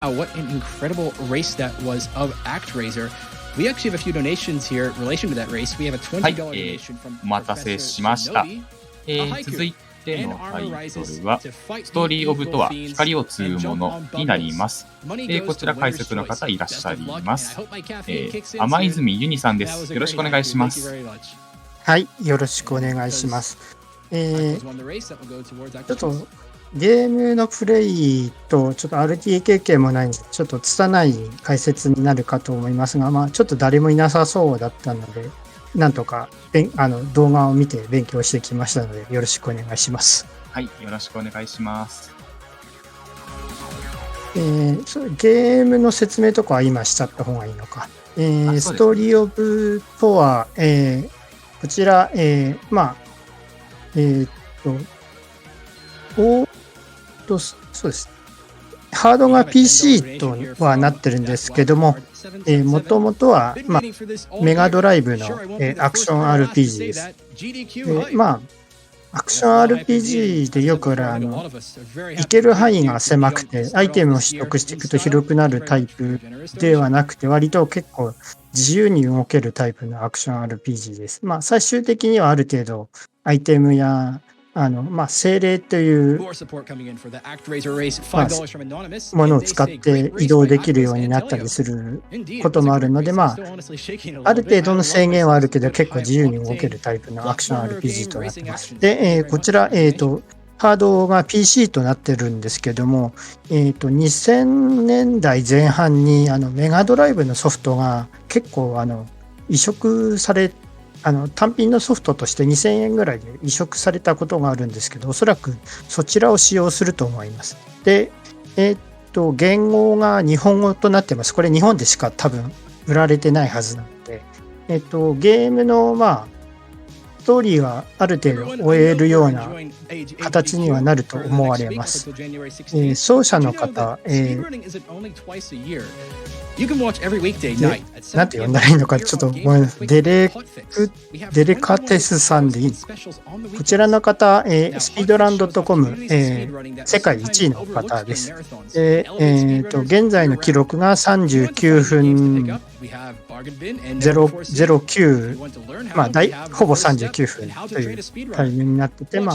What an incredible race that was of ActRaiser. We actually have a few donations here in relation to that race. We have a $20 donation from お待たせしました。続いてのタイトルは、ストーリーオブとは光を継ぐ者になります。こちら解説の方いらっしゃいます。甘泉uniさんです。よろしくお願いします。はい、よろしくお願いします。ちょっとゲームのプレイとちょっと RTA 経験もないんで、ちょっと拙い解説になるかと思いますが、ちょっと誰もいなさそうだったので、なんとか動画を見て勉強してきましたので、よろしくお願いします。はい、よろしくお願いします。ゲームの説明とかは今しちゃった方がいいのか。ストーリーオブとは、こちら、そうです。ハードが PC とはなってるんですけども、もともとは、メガドライブの、アクション RPG です。アクション RPG でよく行ける範囲が狭くて、アイテムを取得していくと広くなるタイプではなくて、割と結構自由に動けるタイプのアクション RPG です。最終的にはある程度アイテムや精霊というものを使って移動できるようになったりすることもあるので、ある程度の制限はあるけど結構自由に動けるタイプのアクション RPG となっています。で、こちら、ハードが PC となってるんですけども、2000年代前半にメガドライブのソフトが結構移植され単品のソフトとして2000円ぐらいで移植されたことがあるんですけど、おそらくそちらを使用すると思います。で、言語が日本語となってます。これ日本でしか多分売られてないはずなので、ゲームのストーリーはある程度終えるような形にはなると思われます。奏者の方、なんて呼んだらいいのかちょっとごめんなさい。デレカテスさんでいいのか。こちらの方、スピードランド.com、世界1位の方です。現在の記録が39分09、ほぼ39分というタイムになってて、エス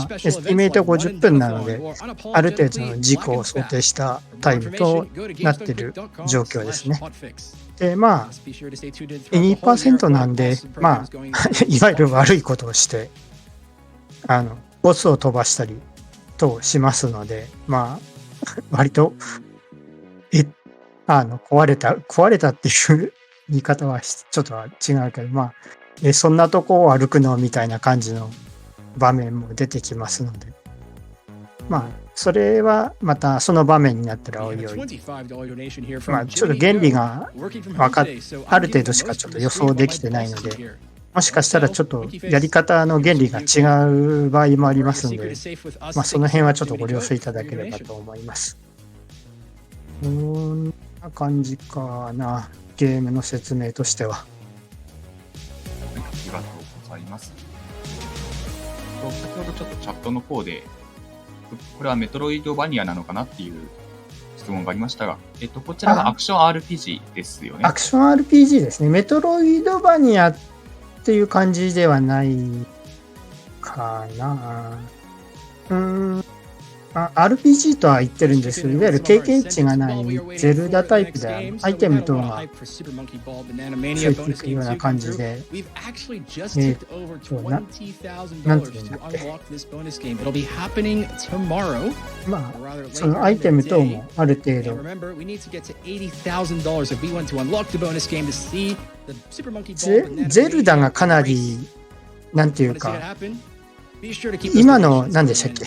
ティメート50分なので、ある程度の事故を想定したタイムとなっている状況ですね。で、2% なんで、いわゆる悪いことをして、ボスを飛ばしたりとしますので、割と、壊れたっていう言い方はちょっと違うけど、そんなとこを歩くのみたいな感じの場面も出てきますので、それはまたその場面になったらおいおい、ちょっと原理がある程度しかちょっと予想できてないので、もしかしたらちょっとやり方の原理が違う場合もありますので、その辺はちょっとご了承いただければと思います。こんな感じかな、ゲームの説明としては。ありがとうございます。先ほどちょっとチャットの方で、これはメトロイドバニアなのかなっていう質問がありましたが、こちらがアクション RPG ですよね。アクション RPG ですね。メトロイドバニアっていう感じではないかな。RPG とは言ってるんですけど、いわゆる経験値がないゼルダタイプでアイテム等が増えていくような感じで、なんていうんだっけ。そのアイテム等もある程度ゼルダがかなりなんていうか、今の何でしたっけ、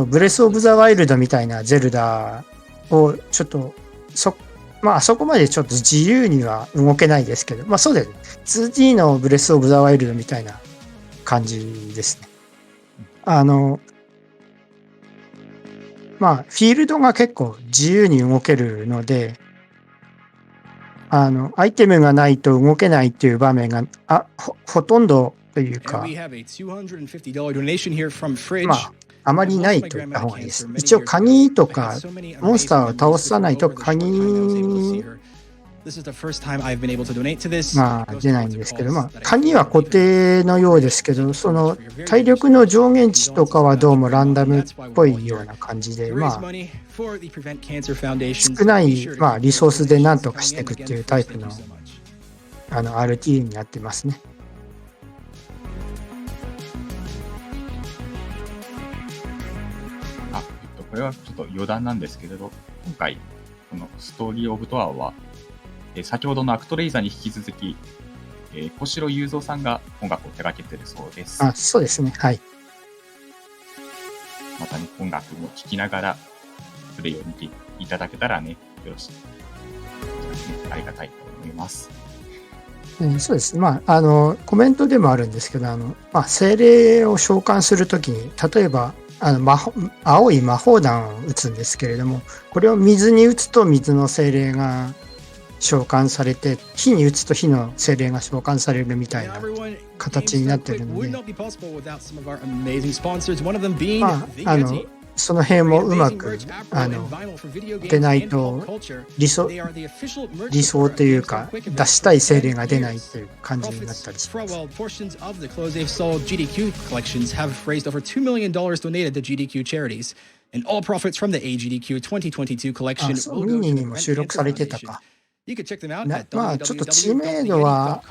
ブレスオブザワイルドみたいなゼルダをちょっとあそこまでちょっと自由には動けないですけど、そうです。2D のブレスオブザワイルドみたいな感じですね。フィールドが結構自由に動けるので、アイテムがないと動けないっていう場面がほとんどというか、あまりないと言った方がいいです。一応鍵とかモンスターを倒さないと鍵出ないんですけど、鍵は固定のようですけど、その体力の上限値とかはどうもランダムっぽいような感じで、少ない、リソースで何とかしていくっていうタイプのRTA になってますね。これはちょっと余談なんですけれど、今回このストーリーオブトアは先ほどのアクトレイザーに引き続き、小城雄三さんが音楽を手掛けているそうです。そうですね。はい。またね、音楽も聴きながらプレイを見ていただけたらね、よろしい。ありがたいと思います。そうです。コメントでもあるんですけど、精霊を召喚するときに、例えば、青い魔法弾を打つんですけれども、これを水に打つと水の精霊が召喚されて、火に打つと火の精霊が召喚されるみたいな形になっているので、その辺もうまく出ないと理想というか出したい精霊が出ないという感じになったりします。And all profits from the AGDQ2022 collection will go to the にも収録されてたか。ちょっと知名度は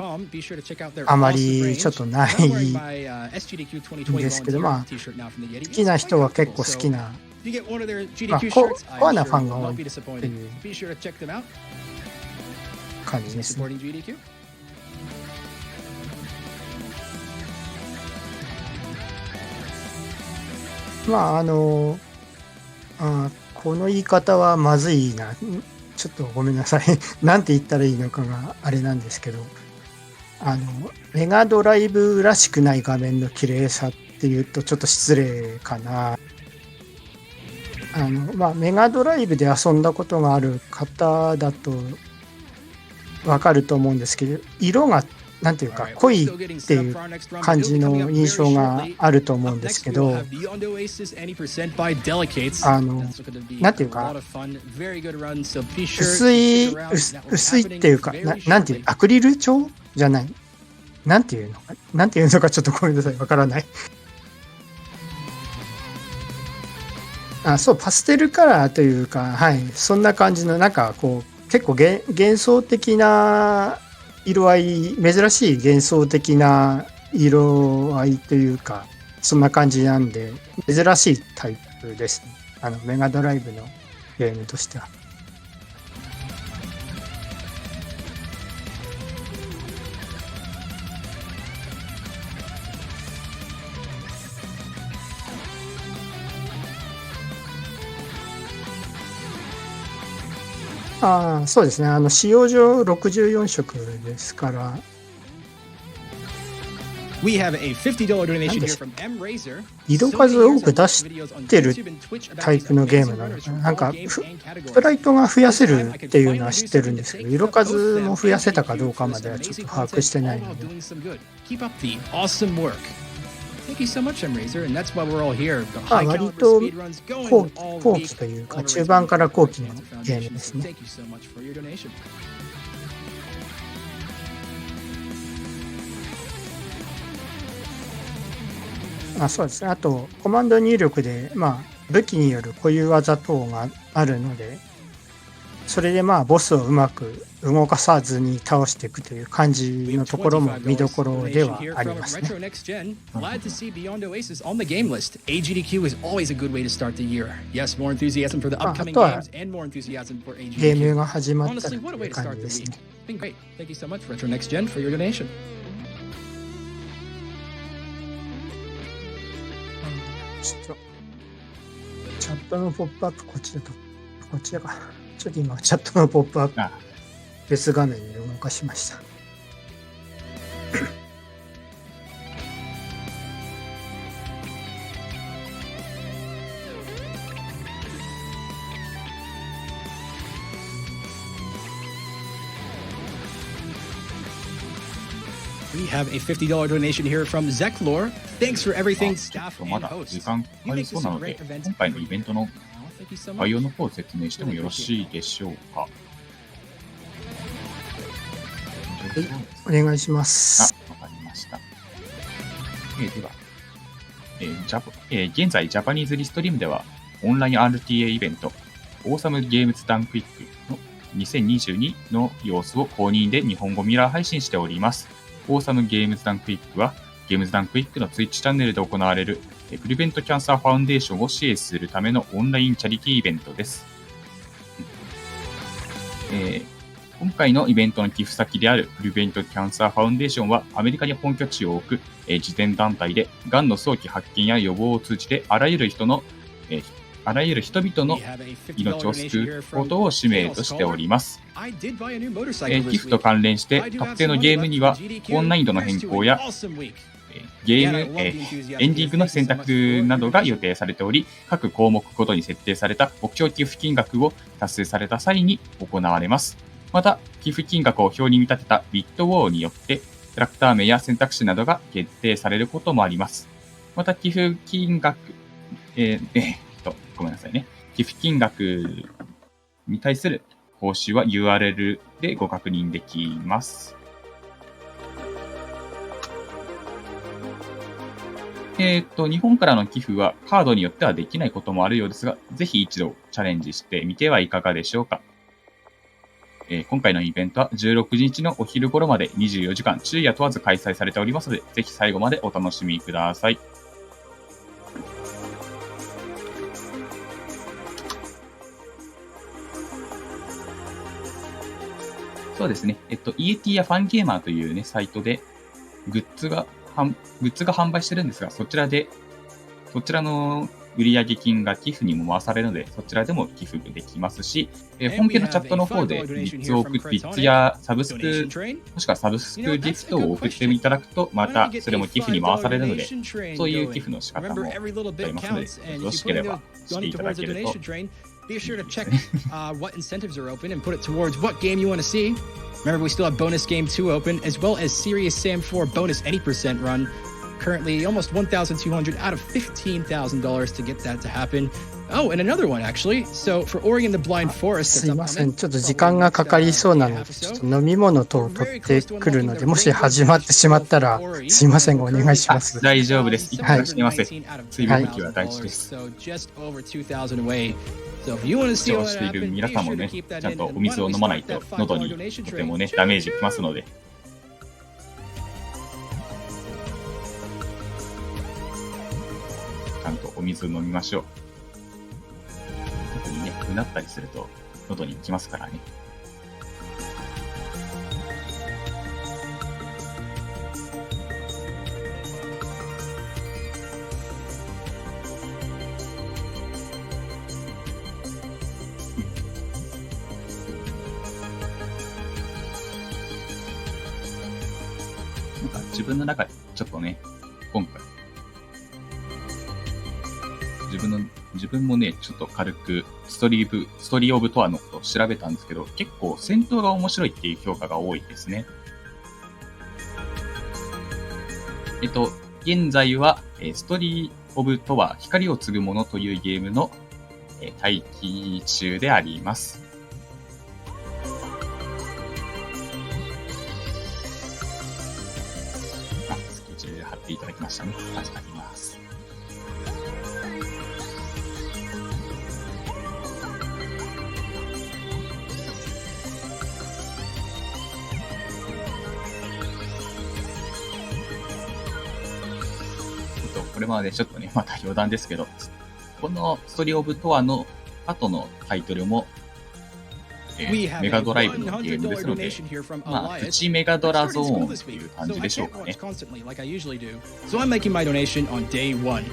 あまりちょっとないんですけど、好きな人は結構好きな、コアなファンが多いっていう感じですね。この言い方はまずいな。ちょっとごめんなさい。なんて言ったらいいのかがあれなんですけど、メガドライブらしくない画面の綺麗さっていうとちょっと失礼かな。メガドライブで遊んだことがある方だとわかると思うんですけど、色がなんていうか濃いっていう感じの印象があると思うんですけど、なんていうか薄いっていうか、なんていうアクリル調じゃない、なんていうのかちょっとごめんなさい、わからない。そう、パステルカラーというか、はい、そんな感じのなんかこう結構幻想的な色合い、珍しい幻想的な色合いというか、そんな感じなんで、珍しいタイプですね。メガドライブのゲームとしては。そうですね。使用上64色ですから。色数多く出してるタイプのゲームなのかな。なんかスプライトが増やせるっていうのは知ってるんですけど、色数も増やせたかどうかまではちょっと把握してないので。割と後期というか中盤から後期のゲームですね。そうですね。あとコマンド入力で武器による固有技等があるので、それでボスをうまく動かさずに倒していくという感じのところも見どころではありますね。あとはゲームが始まったという感じですね。チャットのポップアップこっちだか。ちょっと今チャットのポップアップ別画面に動かしました。We have a $50 donation here from Zeklor. Thanks for everything, ちょっ staff と and まだ hosts. 時間かかりそうなので、今回のイベントの概要の方を説明してもよろしいでしょうか。お願いします。わかりました。では、現在、ジャパニーズリストリームでは、オンライン RTA イベント、オーサムゲームズダンクイックの2022の様子を公認で日本語ミラー配信しております。オーサムゲームズダンクイックは、ゲームズダンクイックの Twitch チャンネルで行われるプリベントキャンサーファウンデーションを支援するためのオンラインチャリティーイベントです。今回のイベントの寄付先であるプリベントキャンサーファウンデーションはアメリカに本拠地を置く慈善団体で、がんの早期発見や予防を通じてあらゆる人々の命を救うことを使命としております。寄付と関連して特定のゲームには高難易度の変更やエンディングの選択などが予定されており、各項目ごとに設定された目標寄付金額を達成された際に行われます。また、寄付金額を表に見立てたビットウォーによって、キャラクター名や選択肢などが決定されることもあります。また、寄付金額、ごめんなさいね。寄付金額に対する報酬は URL でご確認できます。日本からの寄付はカードによってはできないこともあるようですが、ぜひ一度チャレンジしてみてはいかがでしょうか。今回のイベントは16日のお昼頃まで24時間昼夜問わず開催されておりますので、ぜひ最後までお楽しみください。そうですね。EAT やファンゲーマーというね、サイトでグッズが販売してるんですが、そちらの売上金が寄付にも回されるので、そちらでも寄付できますし、本家のチャットの方でビッツやサブスク、もしくはサブスクギフトを送っていただくと、またそれも寄付に回されるので、そういう寄付の仕方もありますので、よろしければしていただけると。Be sure to check what incentives are open and put it towards what game you want to see. Remember, we still have bonus game 2 open, as well as Serious Sam 4 bonus any percent run. Currently, almost $1,200 out of $15,000 to get that to happen. Oh, and another one, actually. So, for Ori and the Blind Forest... すいません。ちょっと時間がかかりそうなので、ちょっと飲み物等を取ってくるので、もし始まってしまったら、すいません。お願いします。大丈夫です。いってらっしゃいませ。水分補給は大事です。視聴している皆さんもね、ちゃんとお水を飲まないと喉にとてもね、ダメージきますので。ちゃんとお水を飲みましょう。特にね、うなったりすると喉にきますからね。自分の中でちょっとね、今回自分もね、ちょっと軽くストーリーオブトアのことを調べたんですけど、結構戦闘が面白いっていう評価が多いですね。現在はストーリーオブトア光を継ぐ者というゲームの待機中であります。貼っていただきましたね。助かります。これまでちょっとね、また余談ですけど、このストーリーオブトアの後のタイトルも、メガドライブのゲームですので、まあ、プチメガドラゾーンっていう感じでしょうかね。So I'm making my donation on day 1.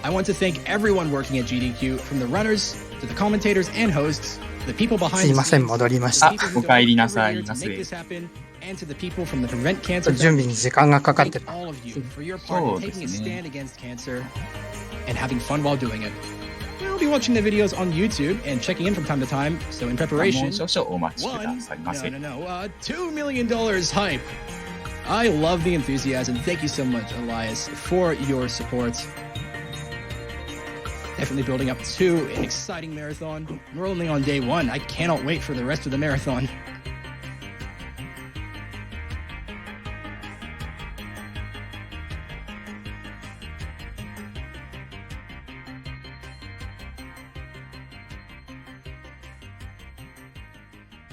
I want to thank everyone working at GDQ, from the runners to the commentators and hosts, the people behind すいません、戻りました。お帰りなさいませ。and to the people from the Prevent Cancer 準備に時間がかかってた。all of you for your part in taking a stand against cancer and having fun while doing it. We'll be watching the videos on YouTube and checking in from time to time. So in preparation, もう少々お待ちくださいませ。$2 million hype. I love the enthusiasm. Thank you so much, Elias, for your support. Definitely building up to an exciting marathon. We're only on day 1. I cannot wait for the rest of the marathon.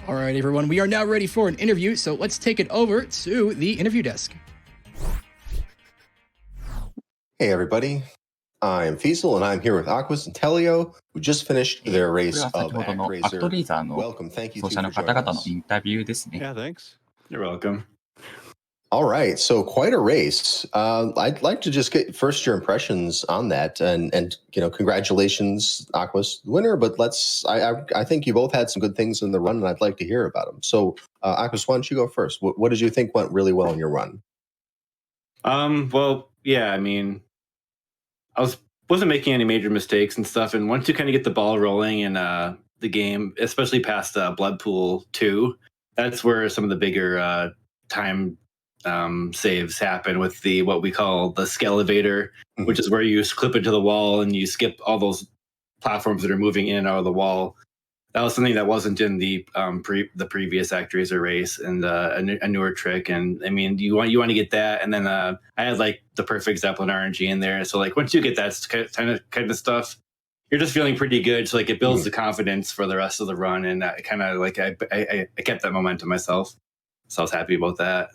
All right, everyone, we are now ready for an interview, so let's take it over to the interview desk. Hey, everybody. I'm Fiesel, and I'm here with Aquas and Telio, who just finished their これ race は先 of ほどのアクト ActRaiser. レーザーの Welcome. Thank you 奏 two 者 for の方 joining 々の us. インタビューですね。 Yeah, thanks. You're welcome. All right, so quite a race. I'd like to just get first your impressions on that, and congratulations, Aquas, the winner. But I think you both had some good things in the run, and I'd like to hear about them. So, Aquas, why don't you go first? What did you think went really well in your run? Well, yeah, I mean, wasn't making any major mistakes and stuff, and once you kind of get the ball rolling in the game, especially past Blood Pool 2, that's where some of the bigger time saves happen with what we call the Scalevator, which is where you clip into the wall and you skip all those platforms that are moving in and out of the wall. That was something that wasn't in the previous ActRaiser race, and a newer trick. And I mean, you want to get that, and then I had like the perfect Zeppelin RNG in there. So like once you get that kind of stuff, you're just feeling pretty good. So like it builds the confidence for the rest of the run, and I kind of like I kept that momentum myself. So I was happy about that.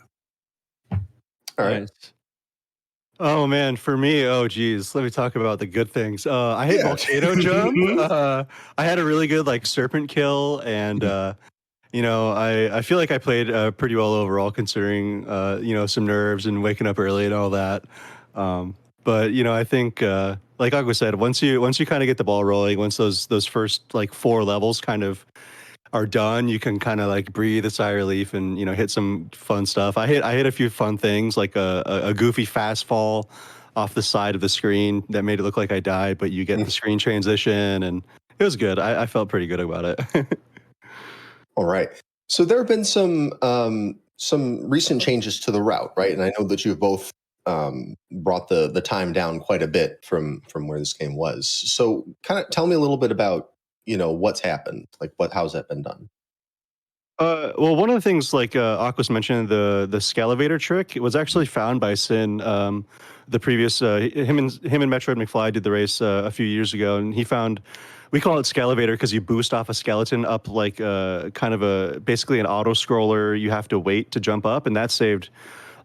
All right. Nice. Oh man, for me, geez, let me talk about the good things. I hit volcano jump. I had a really good like serpent kill, and I feel like I played pretty well overall, considering some nerves and waking up early and all that. But I think like Agua said, once you kind of get the ball rolling, once those first like 4 levels kind of are done, you can kind of like breathe a sigh of relief and hit some fun stuff. I hit a few fun things, like a goofy fast fall off the side of the screen that made it look like I died, but you get the screen transition, and it was good. I felt pretty good about it. All right. So there have been some recent changes to the route, right? And I know that you've both brought the time down quite a bit from where this game was. So kind of tell me a little bit about what's happened, like how's that been done? Well, one of the things, like Aquas mentioned, the Scalevator trick, it was actually found by Sin. The previous him and Metroid McFly did the race a few years ago, and he found, we call it Scalevator because you boost off a skeleton up like kind of basically an auto scroller. You have to wait to jump up, and that saved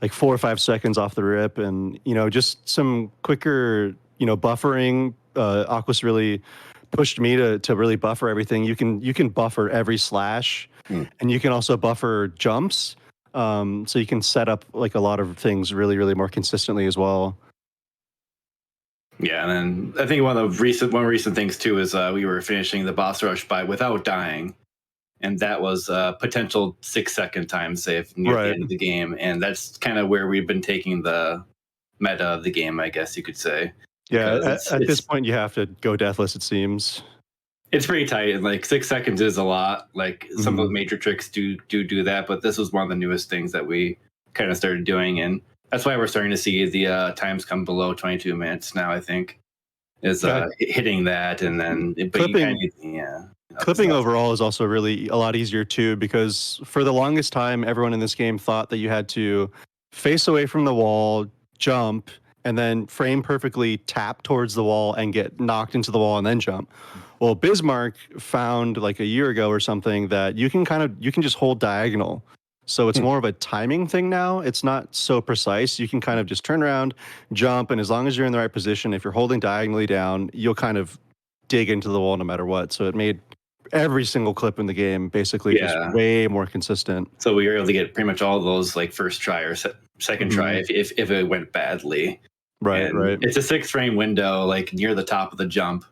like 4 or 5 seconds off the rip, and just some quicker buffering. Aquas really pushed me to really buffer everything. You can buffer every slash, and you can also buffer jumps. So you can set up like a lot of things really, really more consistently as well. Yeah, and then I think one recent things too is we were finishing the boss rush without dying, and that was a potential 6-second time save near the end of the game, and that's kind of where we've been taking the meta of the game, I guess you could say. Yeah, at this point, you have to go deathless, it seems. It's pretty tight, and like 6 seconds is a lot. Like some of the major tricks do that, but this was one of the newest things that we kind of started doing, and that's why we're starting to see the times come below 22 minutes now, I think, is hitting that, and then clipping overall is also really a lot easier too, because for the longest time, everyone in this game thought that you had to face away from the wall, jump, and then frame perfectly tap towards the wall and get knocked into the wall and then jump. Well, Bismarck found like a year ago or something that you can just hold diagonal. So it's more of a timing thing now. It's not so precise. You can kind of just turn around, jump, and as long as you're in the right position, if you're holding diagonally down, you'll kind of dig into the wall no matter what. So it made every single clip in the game basically just way more consistent. So we were able to get pretty much all those like first try or second try if it went badly. Right. It's a 6-frame window, like near the top of the jump,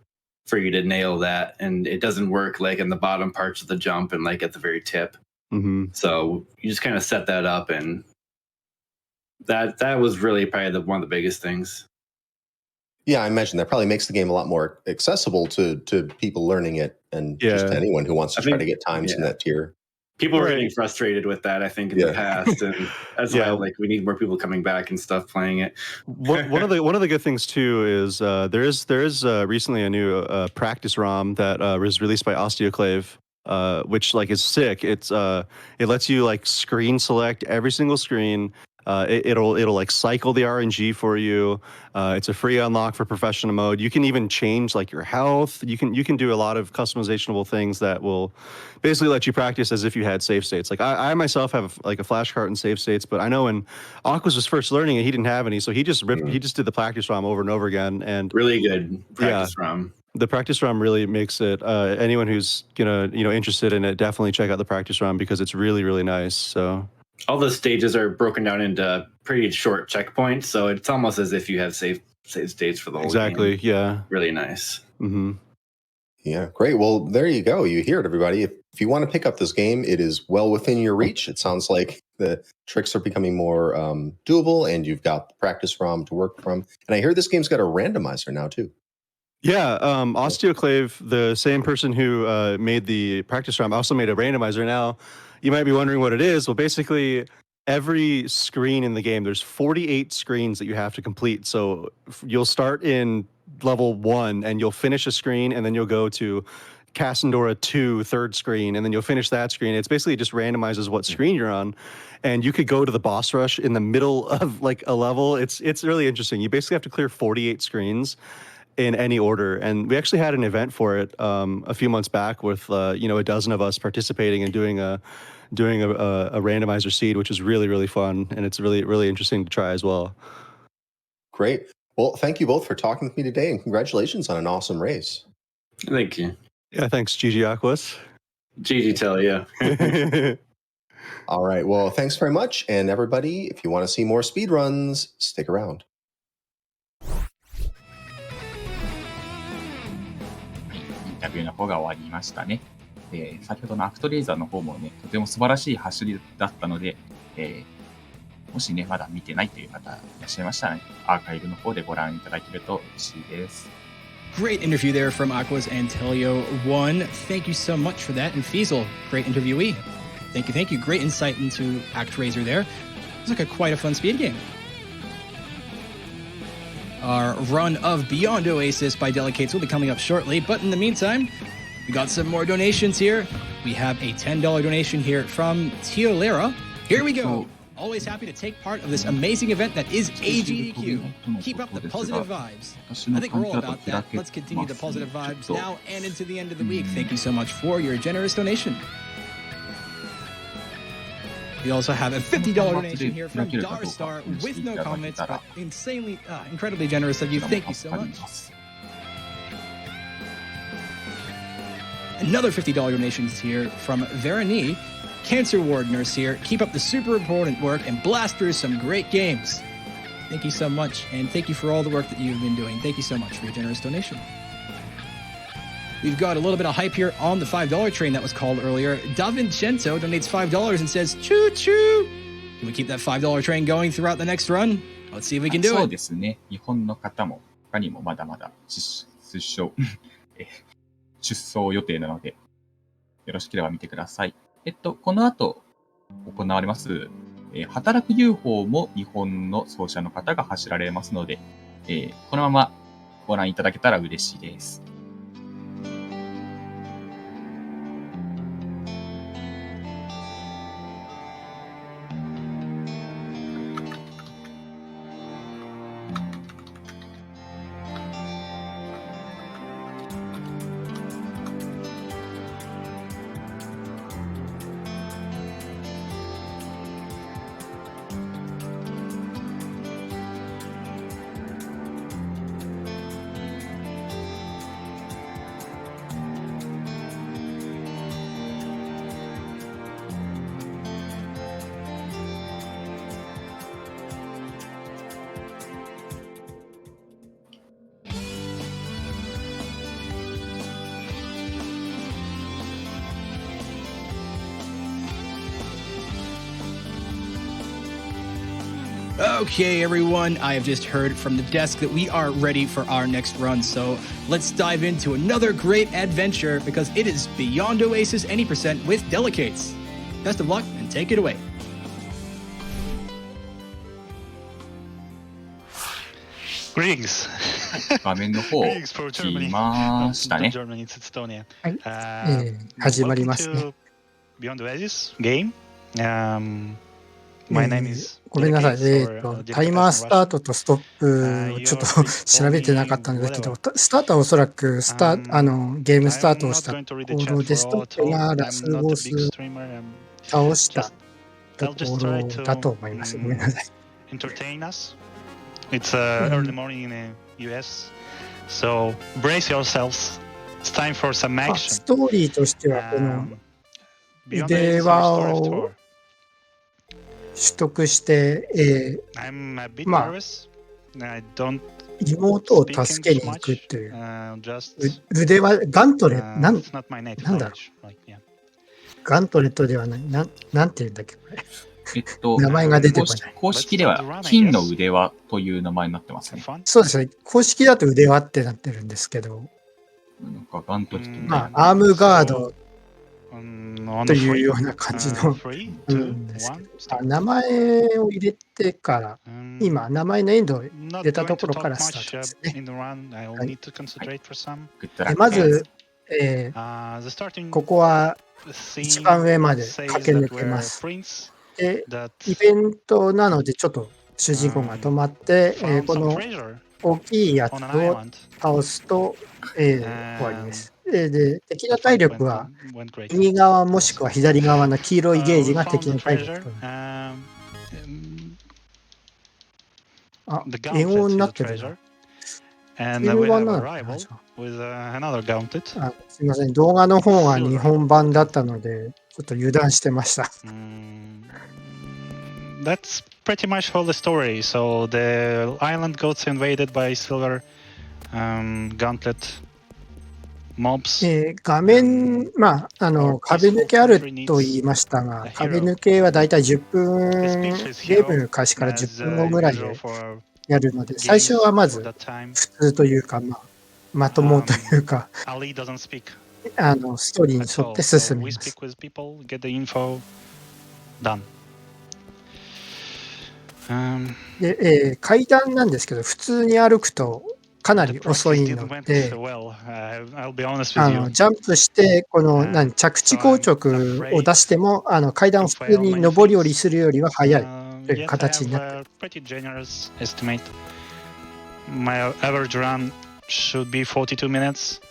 for you to nail that, and it doesn't work like in the bottom parts of the jump and like at the very tip. So you just kind of set that up, and that was really probably one of the biggest things. Yeah, I imagine that probably makes the game a lot more accessible to people learning it, and just to anyone who wants to try to get times in that tier. People were getting frustrated with that, I think, in the past, and that's why like we need more people coming back and stuff playing it. One of the good things too is there is recently a new practice ROM that was released by Osteoclave, which like is sick. It lets you like screen select every single screen. It'll like cycle the RNG for you. It's a free unlock for professional mode. You can even change like your health. You can do a lot of customizationable things that will basically let you practice as if you had save states. Like I myself have like a flash cart and save states, but I know when Aquas was first learning it, he didn't have any, so he just did the practice ROM over and over again. And really good practice ROM. The practice ROM really makes it. Anyone who's interested in it, definitely check out the practice ROM because it's really, really nice. So. All the stages are broken down into pretty short checkpoints, so it's almost as if you have save states for the whole game. Yeah. Really nice. Mm-hmm. Yeah, great. Well, there you go. You hear it, everybody. If you want to pick up this game, it is well within your reach. It sounds like the tricks are becoming more doable, and you've got the practice ROM to work from. And I hear this game's got a randomizer now, too. Yeah, Osteoclave, the same person who made the practice ROM, also made a randomizer. Now, you might be wondering what it is. Well, basically, every screen in the game, there's 48 screens that you have to complete. So you'll start in level 1, and you'll finish a screen, and then you'll go to Cassandora 2, third screen, and then you'll finish that screen. It's basically just randomizes what screen you're on, and you could go to the boss rush in the middle of like a level. It's really interesting. You basically have to clear 48 screens in any order, and we actually had an event for it a few months back with a dozen of us participating and doing a randomizer seed, which was really, really fun, and it's really, really interesting to try as well. Great. Well, thank you both for talking with me today, and congratulations on an awesome race. Thank you. Yeah, thanks, GG Aquas. GG Telly, yeah. All right. Well, thanks very much, and everybody, if you want to see more speedruns, stick around. インタビューの方が終わりましたね。先ほどのアクトレーザーの方もね、とても素晴らしい走りだったので、もしね、まだ見てないという方いらっしゃいましたらね、アーカイブの方でご覧いただけると嬉しいです。Great interview there from Aquas and Telio1. Thank you so much for that. And Fiesel, great interviewee. Thank you. Great insight into ActRaiser there. It's like quite a fun speed game. Our run of Beyond Oasis by Delekates will be coming up shortly, but in the meantime, we got some more donations here. We have a $10 donation here from Teolera. Here we go. Always happy to take part of this amazing event that is AGDQ. Keep up the positive vibes. I think we're all about that. Let's continue the positive vibes now and into the end of the week. Thank you so much for your generous donation. We also have a $50 donation here from Darstar with no comments, but incredibly generous of you. Thank you so much. Another $50 donation is here from Veronique, Cancer Ward Nurse here. Keep up the super important work and blast through some great games. Thank you so much, and thank you for all the work that you've been doing. Thank you so much for your generous donation. We've got a little bit of hype here on the $5 train that was called earlier. Davincento donates $5 and says, choo choo! Can we keep that $5 train going throughout the next run? Let's see if we can do it. そうですね。日本の方も他にもまだまだ出走予定なので、よろしければ見てください。この後行われます、働く UFO も日本の走者の方が走られますので、このままご覧いただけたら嬉しいです。Okay, everyone, I have just heard from the desk that we are ready for our next run, so let's dive into another great adventure because it is Beyond Oasis Any% with Delekates. Best of luck and take it away. Greetings. 画面の方、来ましたね。はい、始まりますね。Beyond the Edges game. My name is ごめんなさい。 Delekates, タイマースタートとストップをちょっと調べてなかったんだけど、スタートはおそらくゲームスタートをしたところで、ストップがラスボスを倒したところだと思います。ごめんなさい。Entertain us. It's early morning in the US, so brace yourselves. It's time for some action. ストーリーとしては、この腕輪を取得して、まあ、妹を助けに行くっていう、腕輪、ガントレット、なんだろう。ガントレットではない、なんて言うんだっけ、これ。名前が出てこない。公式では金の腕輪という名前になってますね。そうですね。公式だと腕輪ってなってるんですけど、なんかガントレット、まあ、アームガードというような感じのですけど、名前を入れてから、今、名前のエンドを入れたところからスタートですね。はい、まず、ここは一番上まで駆け抜けます。で、イベントなのでちょっと主人公が止まって、この大きいやつを倒すと、終わりです。で、敵の体力は右側もしくは左側の黄色いゲージが敵の体力となる。あ、英語になってるな。英語版なのかな。すみません、動画の方が日本版だったので、ちょっと油断してました。That's pretty much all the story. So the island got invaded by silver gauntlet mobs. 画面、まあ、壁抜けあると言いましたが、壁抜けはだいたい10分、ゲーム開始から10分後ぐらいでやるので、最初はまず普通というか、まともというか、ストーリーに沿って進みます。で、階段なんですけど、普通に歩くとかなり遅いので、ジャンプして、この着地硬直を出しても、階段を普通に上り下りするよりは早いという形になっている。My average run should be 42 minutes.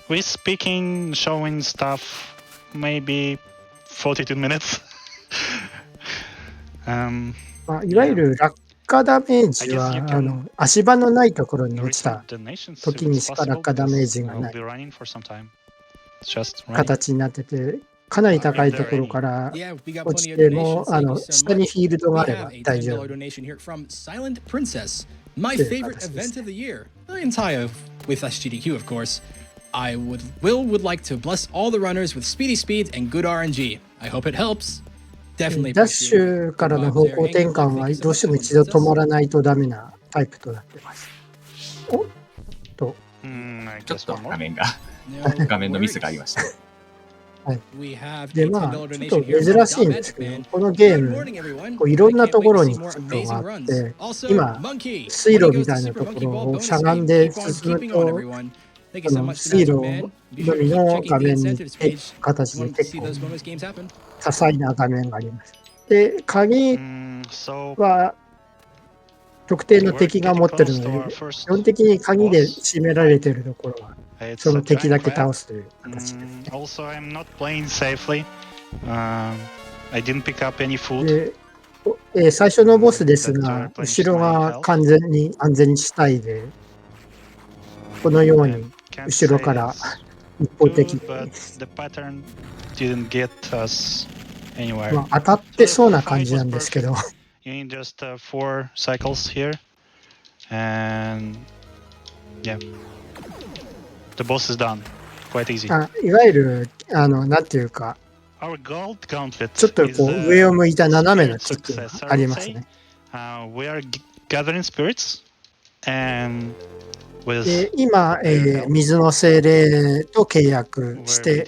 With speaking, showing stuff, maybe 42 minutes. いわゆる落下ダメージは足場のないところに落ちた時にしか落下ダメージがない形になってて、かなり高いところから落ちても下にフィールドがあれば大丈夫。My favorite event of the year, the entire with AGDQ, of course. I would like to bless all the runners with speedy speeds and good RNG. I hope it helps. ダッシュからの方向転換はどうしても一度止まらないとダメなタイプとなっています。おっと、ちょっと画面のミスがありました。はい、で、まあ、ちょっと珍しいんですけど、このゲーム、いろんなところにヒットがあって、今、水路みたいなところをしゃがんで進むと、この水路のみの画面に形で結構多彩な画面があります。で、鍵は特定の敵が持ってるので、基本的に鍵で締められているところは、その敵だけ倒すという形ですね。で、最初のボスですが、後ろが完全に安全地帯で、このように後ろから一方的に、当たってそうな感じなんですけど。The boss is done. Quite easy. いわゆる、なんていうか、ちょっとこう上を向いた斜めのキックがありますね。で、今、水の精霊と契約して、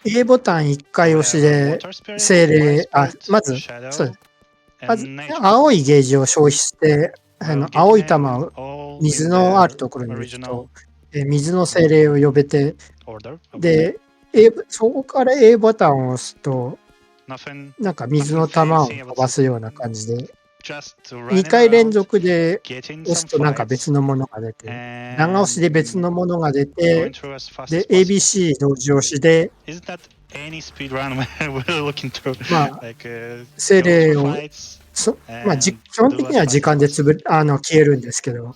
A ボタン1回押しで精霊、まず、そうです。まず、青いゲージを消費して、青い玉を水のあるところに行くと、水の精霊を呼べて、で、そこから A ボタンを押すと、なんか水の玉を飛ばすような感じで、2回連続で押すとなんか別のものが出て、長押しで別のものが出て、で、ABC 同時押しで、まあ、精霊を、まあ、基本的には時間で消えるんですけど、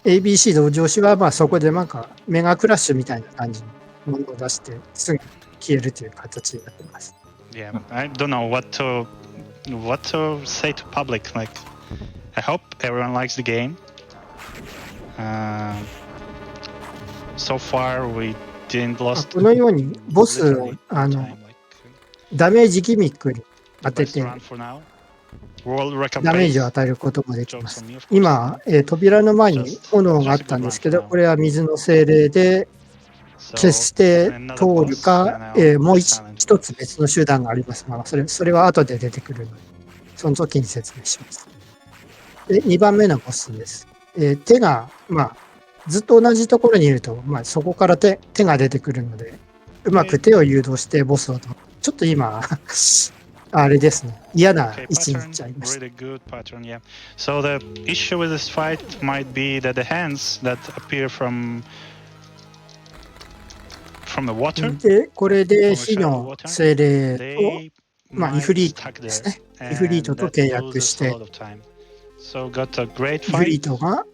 ABC 同時押しはまあそこでなんかメガクラッシュみたいな感じのものを出してすぐ消えるという形になってます。Yeah, I don't know what to say to public. Like, I hope everyone likes the game. So far, we didn't lost. このようにボスをダメージギミックに当ててダメージを与えることもできます。今、扉の前に炎があったんですけど、これは水の精霊で消して通るか、もう一つ別の手段がありますが、それは後で出てくるので、その時に説明します。で、2番目のボスです。手が、まあ、ずっと同じところにいると、まあ、そこから手が出てくるので、うまく手を誘導してボスをと。ちょっと今、あれですね。嫌な位置に行っちゃいました。So the issue with this fight might be that the hands that appear from the water. で、これで火の精霊と、まあ、イフリートですね。イフリートと契約して、イフリートが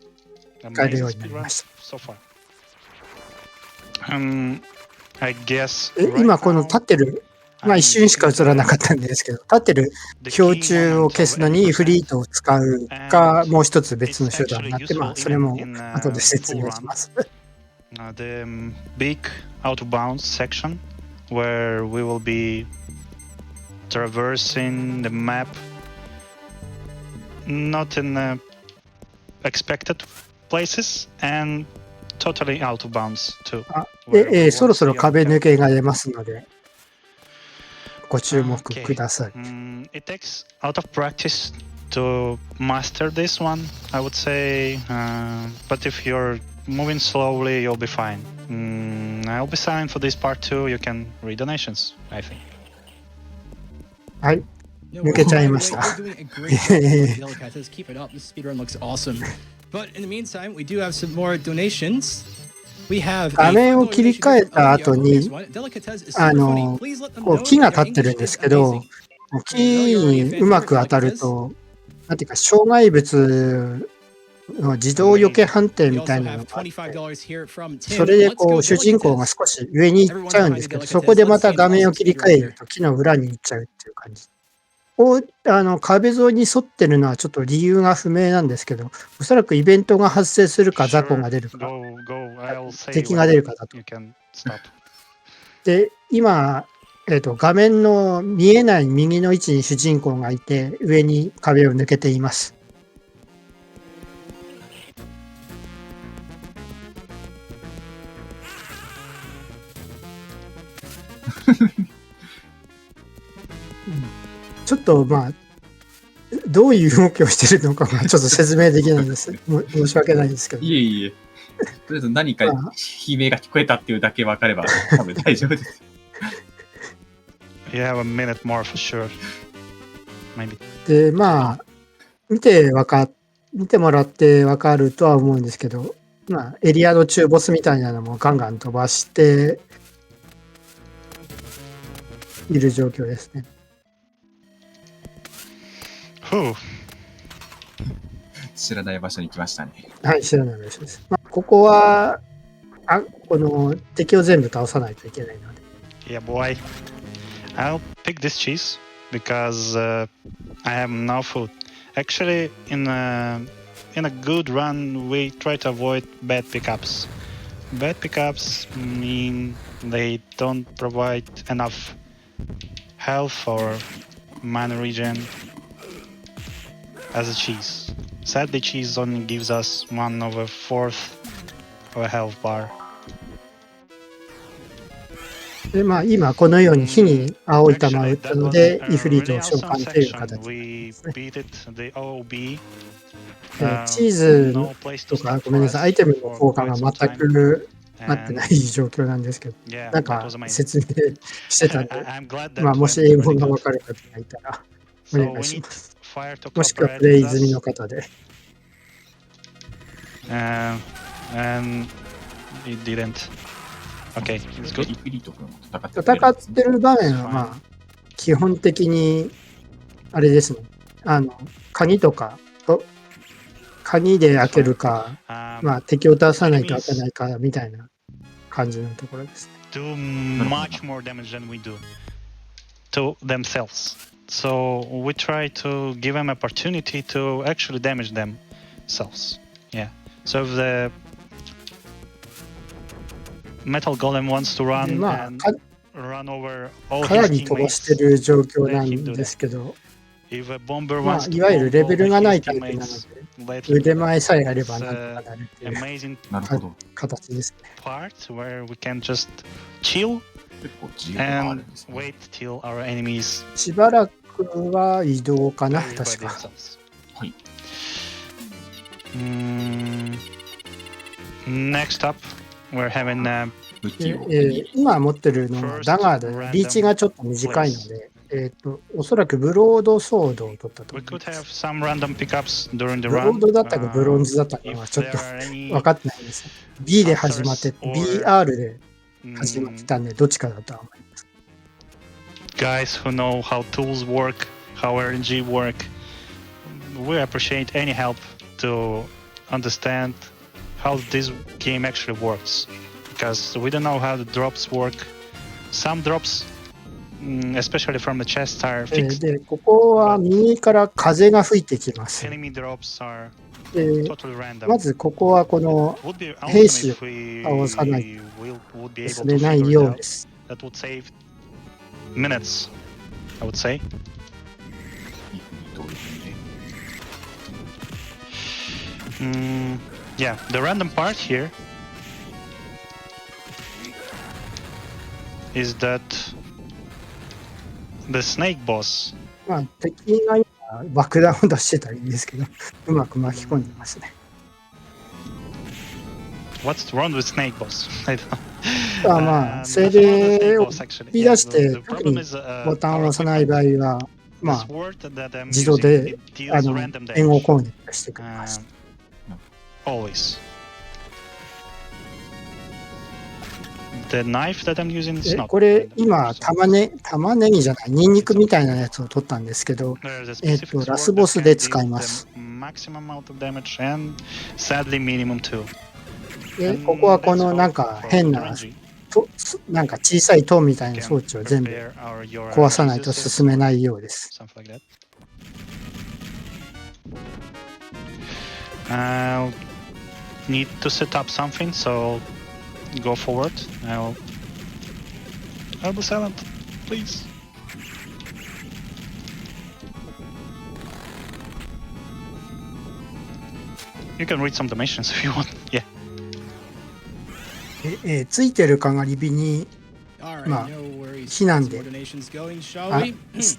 使えるようになりました。今この立ってる、まあ一瞬しか映らなかったんですけど、立ってる標柱を消すのにフリートを使うか、もう一つ別の手段になって、まあそれも後で説明します。The big out of bounds section where we will be traversing the map not in expected places and totally out of bounds too. で、そろそろ壁抜けが出ますので、ご注目ください。It takes a lot of practice to master this one, I would say. But if you're moving slowly, you'll be fine. I'll be silent for this part too. You can read donations, I think. はい。抜けちゃいました。Keep it up. This speedrun looks awesome. But in the meantime, we do have some more donations. 画面を切り替えた後に、こう木が立ってるんですけど、木にうまく当たると、なんていうか、障害物の自動避け判定みたいなのがあって、それでこう主人公が少し上に行っちゃうんですけど、そこでまた画面を切り替えると木の裏に行っちゃうっていう感じ。壁沿いに沿ってるのはちょっと理由が不明なんですけど、おそらくイベントが発生するか、雑魚が出るか、敵が出るかだと。で、今、画面の見えない右の位置に主人公がいて、上に壁を抜けています。ちょっとまあ、どういう動きをしてるのかがちょっと説明できないです。申し訳ないですけど。いえいえ。とりあえず何か悲鳴が聞こえたっていうだけ分かれば多分大丈夫です。You have a minute more for sure. Maybe. で、まあ、見てもらって分かるとは思うんですけど、まあ、エリアの中ボスみたいなのもガンガン飛ばしている状況ですね。知らない場所に来ましたね。はい、知らない場所です。まあ、ここはこの敵を全部倒さないといけないので。Yeah, boy. I'll pick this cheese because I have no food. Actually, in a good run, we try to avoid bad pickups. Bad pickups mean they don't provide enough health or mana regen as a cheese. Sadly, cheese only gives us 1/4 of a health bar. で、まあ、今このように火に青い玉を打ったので、イフリートを召喚という形ですね。チーズとか、ごめんなさい、アイテムの効果が全く合ってない状況なんですけど、なんか説明してたんで、まあ、もし英語がわかる方がいたらお願いします。もしくはプレイ済みの方で。And it didn't. Okay, it's good. 戦ってる場面は、まあ、基本的に、あれですね、鍵とか、鍵で開けるか、まあ、敵を倒さないと開けないかみたいな感じのところですね。Do much more damage than we do to themselves. So we try to give them opportunity to actually damage themselves. Yeah. So if the metal golem wants to run まあ、and run over all かな his り飛ばして teammates, る状況なんですけど、 if a bomber まあ、 wants to いわゆる bomb レベル all がない his タイプなの teammates, で、 let him 腕 do 前 that. さえあれば It's なんとかなるっていう amazing なるほど。形ですね。 part where we can just chill 結構自由がある and んですね。 wait till our enemies しばらくは移動かな、 play by 確か。 themselves. はい。 Next up, we're having 武器でを。今持ってるのはダガーで、リーチがちょっと短いので、おそらくブロードソードを取ったと we 思い could ま have す。 some random pickups during the ブロ run. ードだったかブロンズだったかは If ちょっと there are any 分かってないんです。B で始まって、 answers or BR で始まってたんで、どっちかだとは思います。 guys who know how tools work, how RNG work, we appreciate any help to understand how this game actually works. Because we don't know how the drops work. Some drops, especially from the chest, are で fixed. ここは右から風が吹いてきます。 Enemy drops are で totally random. まずここはこの Would be 兵 awesome 士を if we 倒さない would be と able 進 to めない figure it よう out. です。 That would save minutes, I would say. Yeah, the random part here is that the snake boss まあ、敵が今爆弾を出してたらいいんですけど、うまく巻き込んでますね。 What's wrong with snake boss? I don't まあ、 know. 精 Nothing wrong with 霊 snake を boss, actually. 吹き Yeah, 出して the 特 problem に is ボタンを our 押さない equipment. 場合は、 The まあ、 sword that I'm 自動 using, で it deals random 援護 damage. 攻撃してくれます。 Always. The knife that I'm using is で not. これ random 今 damage, so 玉ねぎじゃないニンニクみたいなやつを取ったんですけど、 there's a specific ラス sword ボ that ス can で使い deal ま the す。 maximum amount of damage and sadly minimum too. でここはこのなんか変ななんか小さい塔みたいな装置を全部壊さないと進めないようです。 Something like that. I'll need to set up something, so go forward. I'll be silent, please. You can read some dimensions if you want. Yeah. ついてるかがり火にまあ避難で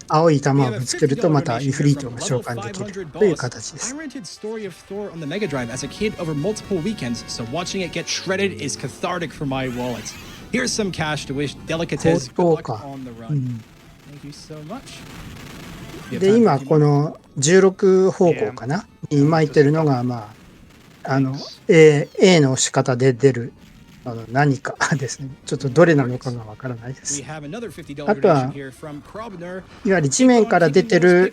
青い玉をぶつけるとまたイフリートが召喚できるという形です。 I rented Story of Thor on the Mega Drive as a kid over multiple weekends, so watching it get shredded is cathartic for my wallet. Here's some cash to wish Delekates good luck on the run. Thank you so much. で今この16方向かなに巻いてるのがまあA の押し方で出る何かですね。ちょっとどれなのかがわからないです。あとは、いわゆる地面から出てる、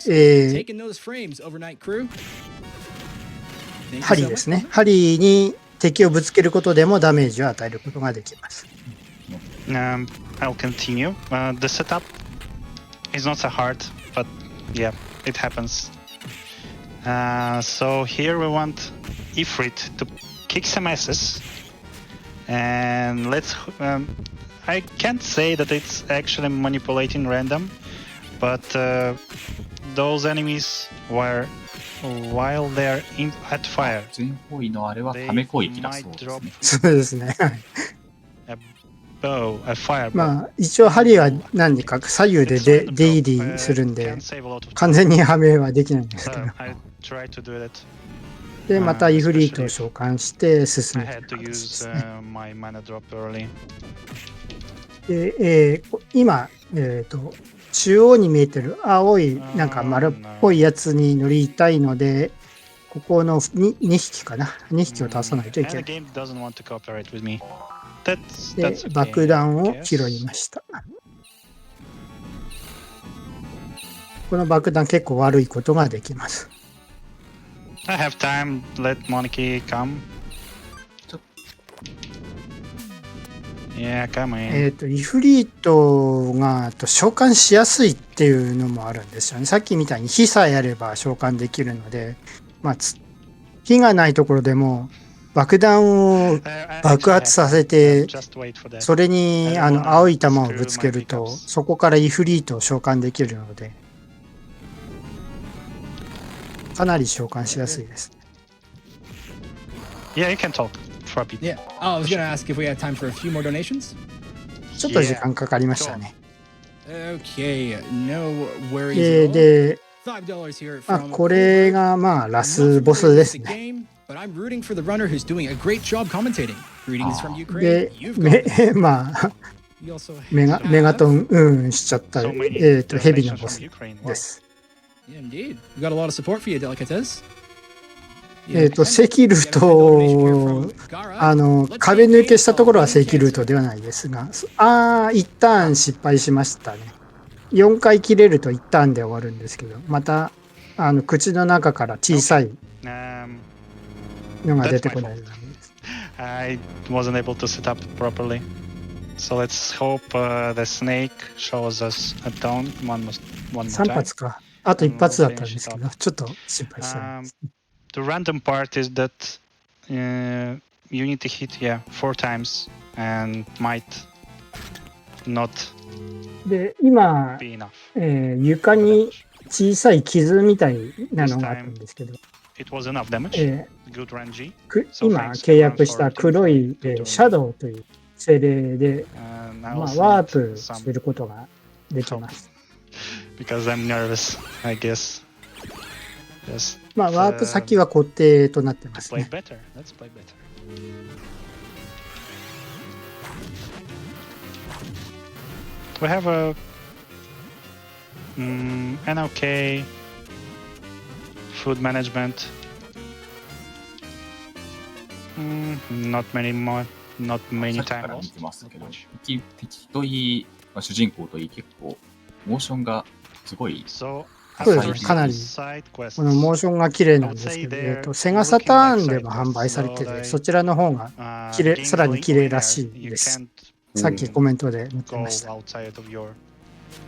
針ですね。針に敵をぶつけることでもダメージを与えることができます。I'll continue. The setup is not so hard, but yeah, it happens. So here we want Ifrit to kick some asses. And let's I can't say that it's actually manipulating random, but those enemies were while they're at fire, 全方位のあれはため攻撃だそうですね。そうですね。まあ、一応針は何か左右で出入りするんで、完全にはめはできないんですけど。で、またイフリートを召喚して進めていく形ですね。で、今、中央に見えてる青いなんか丸っぽいやつに乗りたいので、ここの 2匹かな。2匹を倒さないといけない。で、爆弾を拾いました。この爆弾結構悪いことができます。I have time. Let Monkey come. Yeah, come in. イフリートが召喚しやすいっていうのもあるんですよね。さっきみたいに火さえあれば召喚できるので、まあ、火がないところでも爆弾を爆発させて、それに青い玉をぶつけると、そこからイフリートを召喚できるので、かなり召喚しやすいです。Yeah, you can talk for a bit. Yeah. I was gonna ask if we had time for a few more donations. ちょっと時間かかりましたね。Okay, no worries. で、$5 here まあ、 from これがまあラスボスですね。But I'm rooting for the runner who's doing a great job commentating. Greetings from Ukraine. で、You've got まあ、 You also メガ have トンしちゃった、ヘビのボスです。Yeah, indeed. We got a lot of support for you, Delekates. 赤ルート、壁抜けしたところは赤ルートではないですが、一旦失敗しましたね。4回切れると1ターンで終わるんですけど、また口の中から小さいのが出てこない。I wasn't able to set up properly. So let's hope the snake shows us a dawn one more 3 time. 発か。あと1発だったんですけど、ちょっと失敗したんです。The random part is that you need to hit 4 times and might not で、今、 be enough. 床に小さい傷みたいなのがあったんですけど、It was enough damage. Good RNG. 今契約した黒い、シャドウという精霊で、まあ、ワープすることができます。Because I'm nervous, I guess. Yes. まあ、ワープ先は固定となってますね。Let's play better. We have a NLK food management. Not many more. Not many さっきから見 times. てますけど、敵といい、主人公といい結構、モーションがすごい。So そうですね、かなりこのモーションが綺麗なんですけど、セガサターンでも販売されてて、そちらの方がさらに綺麗らしいです。さっきコメントで載ってました。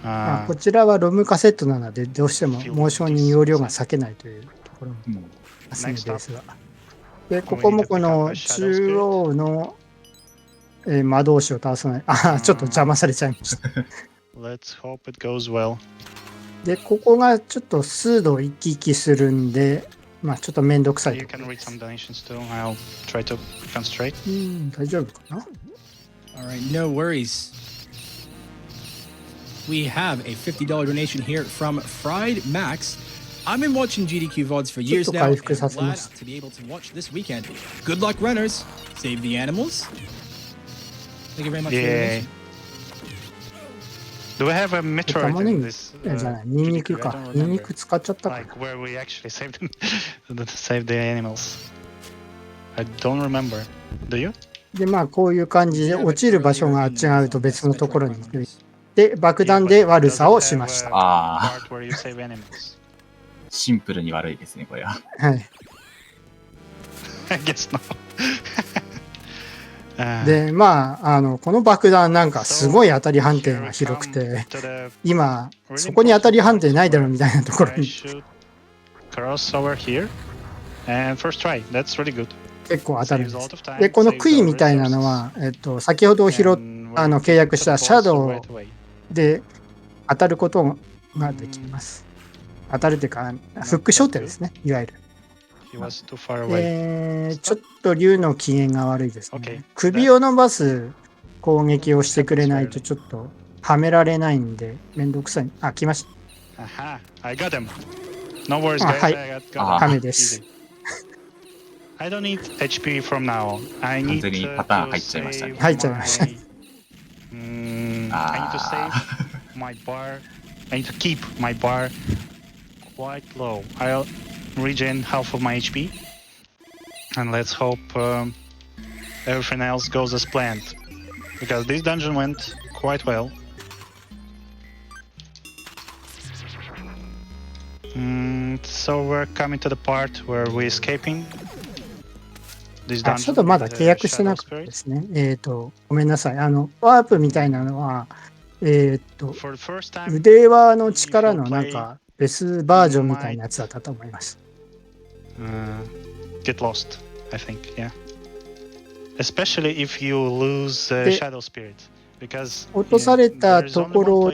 まあ、こちらはロムカセットなので、どうしてもモーションに容量が割けないというところもありますね、ベースは。で、ここもこの中央の魔導士を倒さない。ちょっと邪魔されちゃいました。Let's hope it goes well. で、ここがちょっと数度行き来するんで、まあちょっとめんどくさい You とこ can ろ read です。some donations too. I'll try to concentrate. 大丈夫かな。 All right, no worries. We have a $50 donation here from Fried Max. I've been watching GDQ VODs for years now, and I'm glad to be able to watch this weekend. Good luck, runners. Save the animals. Thank you very much for your donation. Do we have a 玉 Metroid ね in ぎ this? じゃない、ニンニクか。ニンニク使っちゃったか Like where we actually saved saved the animals. I don't remember. Do you? で、まあこういう感じで落ちる場所が違うと別のところに行く。で、爆弾で悪さをしました。ああ。Part where you save animals. シンプルに悪いですね、これは。はい。I guess no. で、まあ、この爆弾なんかすごい当たり判定が広くて、今、そこに当たり判定ないだろうみたいなところに。Cross over here. And first try. That's really good. 結構当たるんです。で、この杭みたいなのは、先ほど契約したシャドウで当たることができます。当たるというか、フック焦点ですね、いわゆる。ちょっと竜の機嫌が悪いですね。首を伸ばす攻撃をしてくれないとちょっとはめられないんで、めんどくさい。あ、来ました。Aha, I got him. No worries, あ、 guys. はい。 I got あは him. めです。 Easy. I don't need HP from now. I 完 need 全にパターン入っちゃいましたね。 to 入っちゃいました。 save I need to save あ my bar. I need to keep my bar quite low. I'll regen half of my HP. And let's hope everything else goes as planned. Because this dungeon went quite well. So we're coming to the part where we're escaping this あ、シャ dungeon ドウまだ with 契約してな Shadow かったで Spirit. すね。ごめんなさい。ワープみたいなのは、For the first time, 腕輪の力のなんか、別バージョンみたいなやつだったと思います。get lost, I think, yeah. Especially if you lose で、 Shadow Spirit. Because 落とされたところを、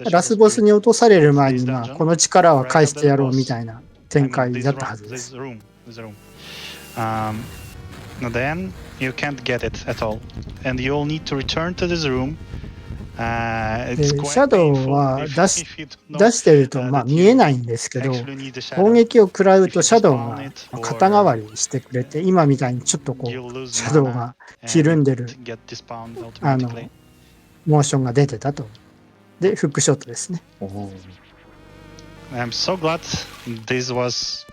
ラスボスに落とされる前に、まあ、この力は返してやろうみたいな展開だったはずです。Then you can't get it at all. And you'll need to return to this room. シャドウは出してるとまあ見えないんですけど、攻撃を食らうとシャドウが肩代わりしてくれて、今みたいにちょっとこうシャドウがひるんでるモーションが出てたと。で、フックショットですね。I'm so glad this was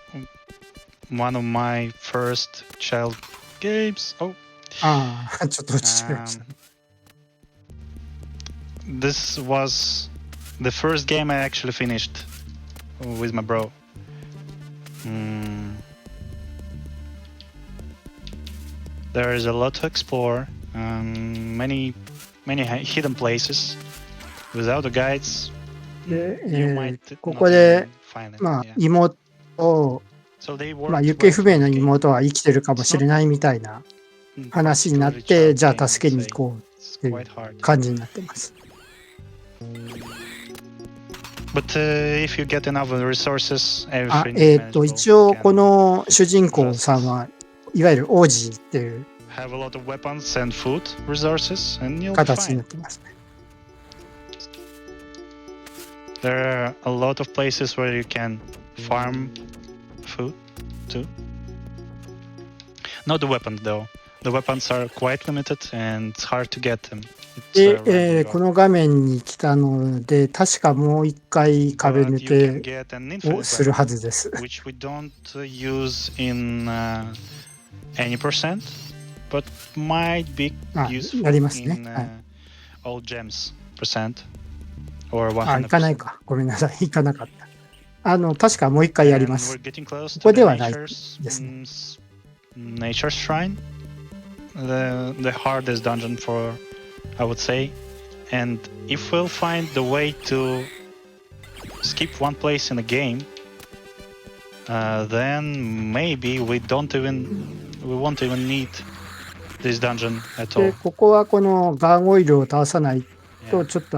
one of my first child games. Oh. ああ、ちょっと落ちちゃいましたね。This was the first game I actually finished with my bro. There is a lot to explore, many hidden places. Without the guides, で、 you might こ not こで、 even find it. まあ、 Yeah. 妹を、 So they まあ、 worked 行 well 方不 for 明 the な game. 妹は生きてるかもしれないみたいな話になって、じゃあ助けに行こうっていう感じになってます。But if you get enough resources, あ、 everything is manageable. 一応この主人公さんはいわゆる王子っていう Have a lot of weapons and food resources, and you'll be 形にな fine. ってますね。There are a lot of places where you can farm food too. Not the weapons though. The weapons are quite limited and it's hard to get them. で、この画面に来たので、確かもう一回壁抜けをするはずです。Which we don't use in any percent, but might be あ、 useful やりますね。 in はい。 all gems percent or あ、行かない 100%. か。ごめんなさい。行かなかった。確かもう一回やりま And す。 we're getting close ここ to で the はない nature's, ですね。nature shrine, the hardest dungeon for, I would say. And if we'll find the way to skip one place in the game, then maybe we won't even need this dungeon at で、 all. ここはこのガーゴイルを倒さないと、ちょっと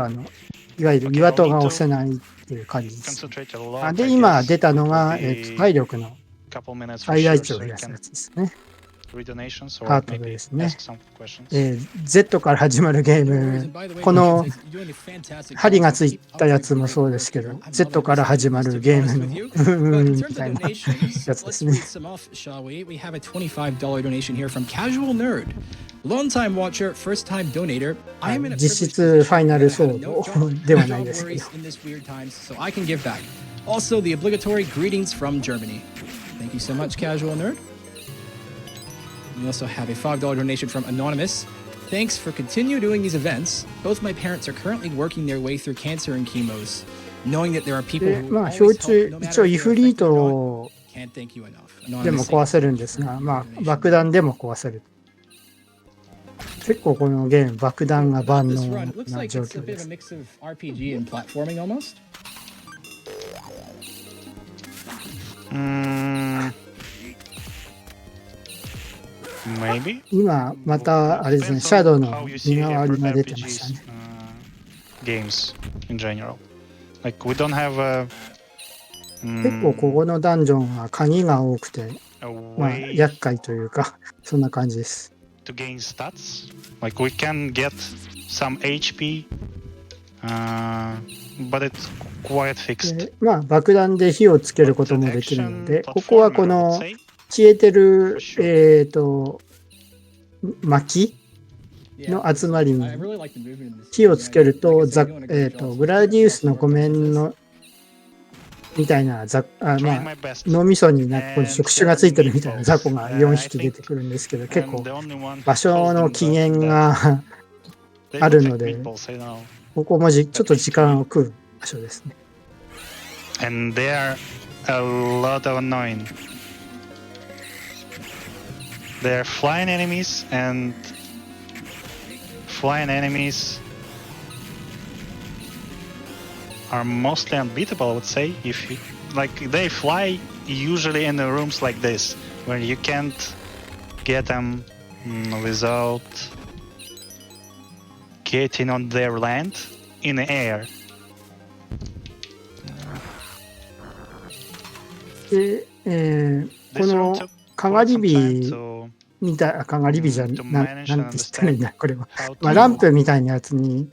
いわゆる岩戸が押せないっていう感じです。 Concentrate a lot, で、 I 今 guess. 出たのが、 It will be 体力の couple minutes for 最 sure, 大値を so 増 you やす can やつですね。 read donations ハ or ートで maybe ですね。 ask some questions. Z から始まるゲーム、この針がついたやつもそうですけど、Z から始まるゲームのみたいなやつですね。We have a $25 donation here from Casual Nerd. Long-time watcher, first-time donator. I am in a 実質ファイナルソードではないですけど。 in this weird times, so I can give back. Also, the obligatory greetings from Germany. Thank you so much, Casual Nerd. We also have a $5 donation from Anonymous. Thanks for continue doing these events. Both my parents are currently working their way through cancer and chemos. Knowing that there are people で、 who まあ、 always 標 help, 柱、 no matter 一応 if イ you're フリー affected or ト not. Can't thank you enough. でも Anonymous, 壊せるんですが、まあ、爆弾でも壊せる。結構このゲーム、爆弾が万能 This run looks な like 状 it's a 況 bit で of a す。 mix of RPG and platforming almost. Maybe. 今、また、あれですね、シャドウの身代わりが出てましたね。 Games in general. Like we don't have a 結構ここのダンジョンは鍵が多くて、まあ、厄介というか、そんな感じです。to gain stats. Like we can get some HP, but it's quite fixed. でまあ、爆弾で火をつけることもできるので、ここはこの消えてる、薪の集まりに火をつけると、グラディウスの湖面のみたいな脳みそに触手がついてるみたいな雑魚が4匹出てくるんですけど、結構場所の起源があるので、ここもちょっと時間を食う場所ですね。And they are a lot of annoying. They are flying enemies, and flying enemies are mostly unbeatable, I would say. If you, like, they fly usually in the rooms like this, where you can't get them without getting on their land in the air. で、このかがり火みたいな、かがり火じゃなんて言ったらいいんだこれは、ランプみたいなやつに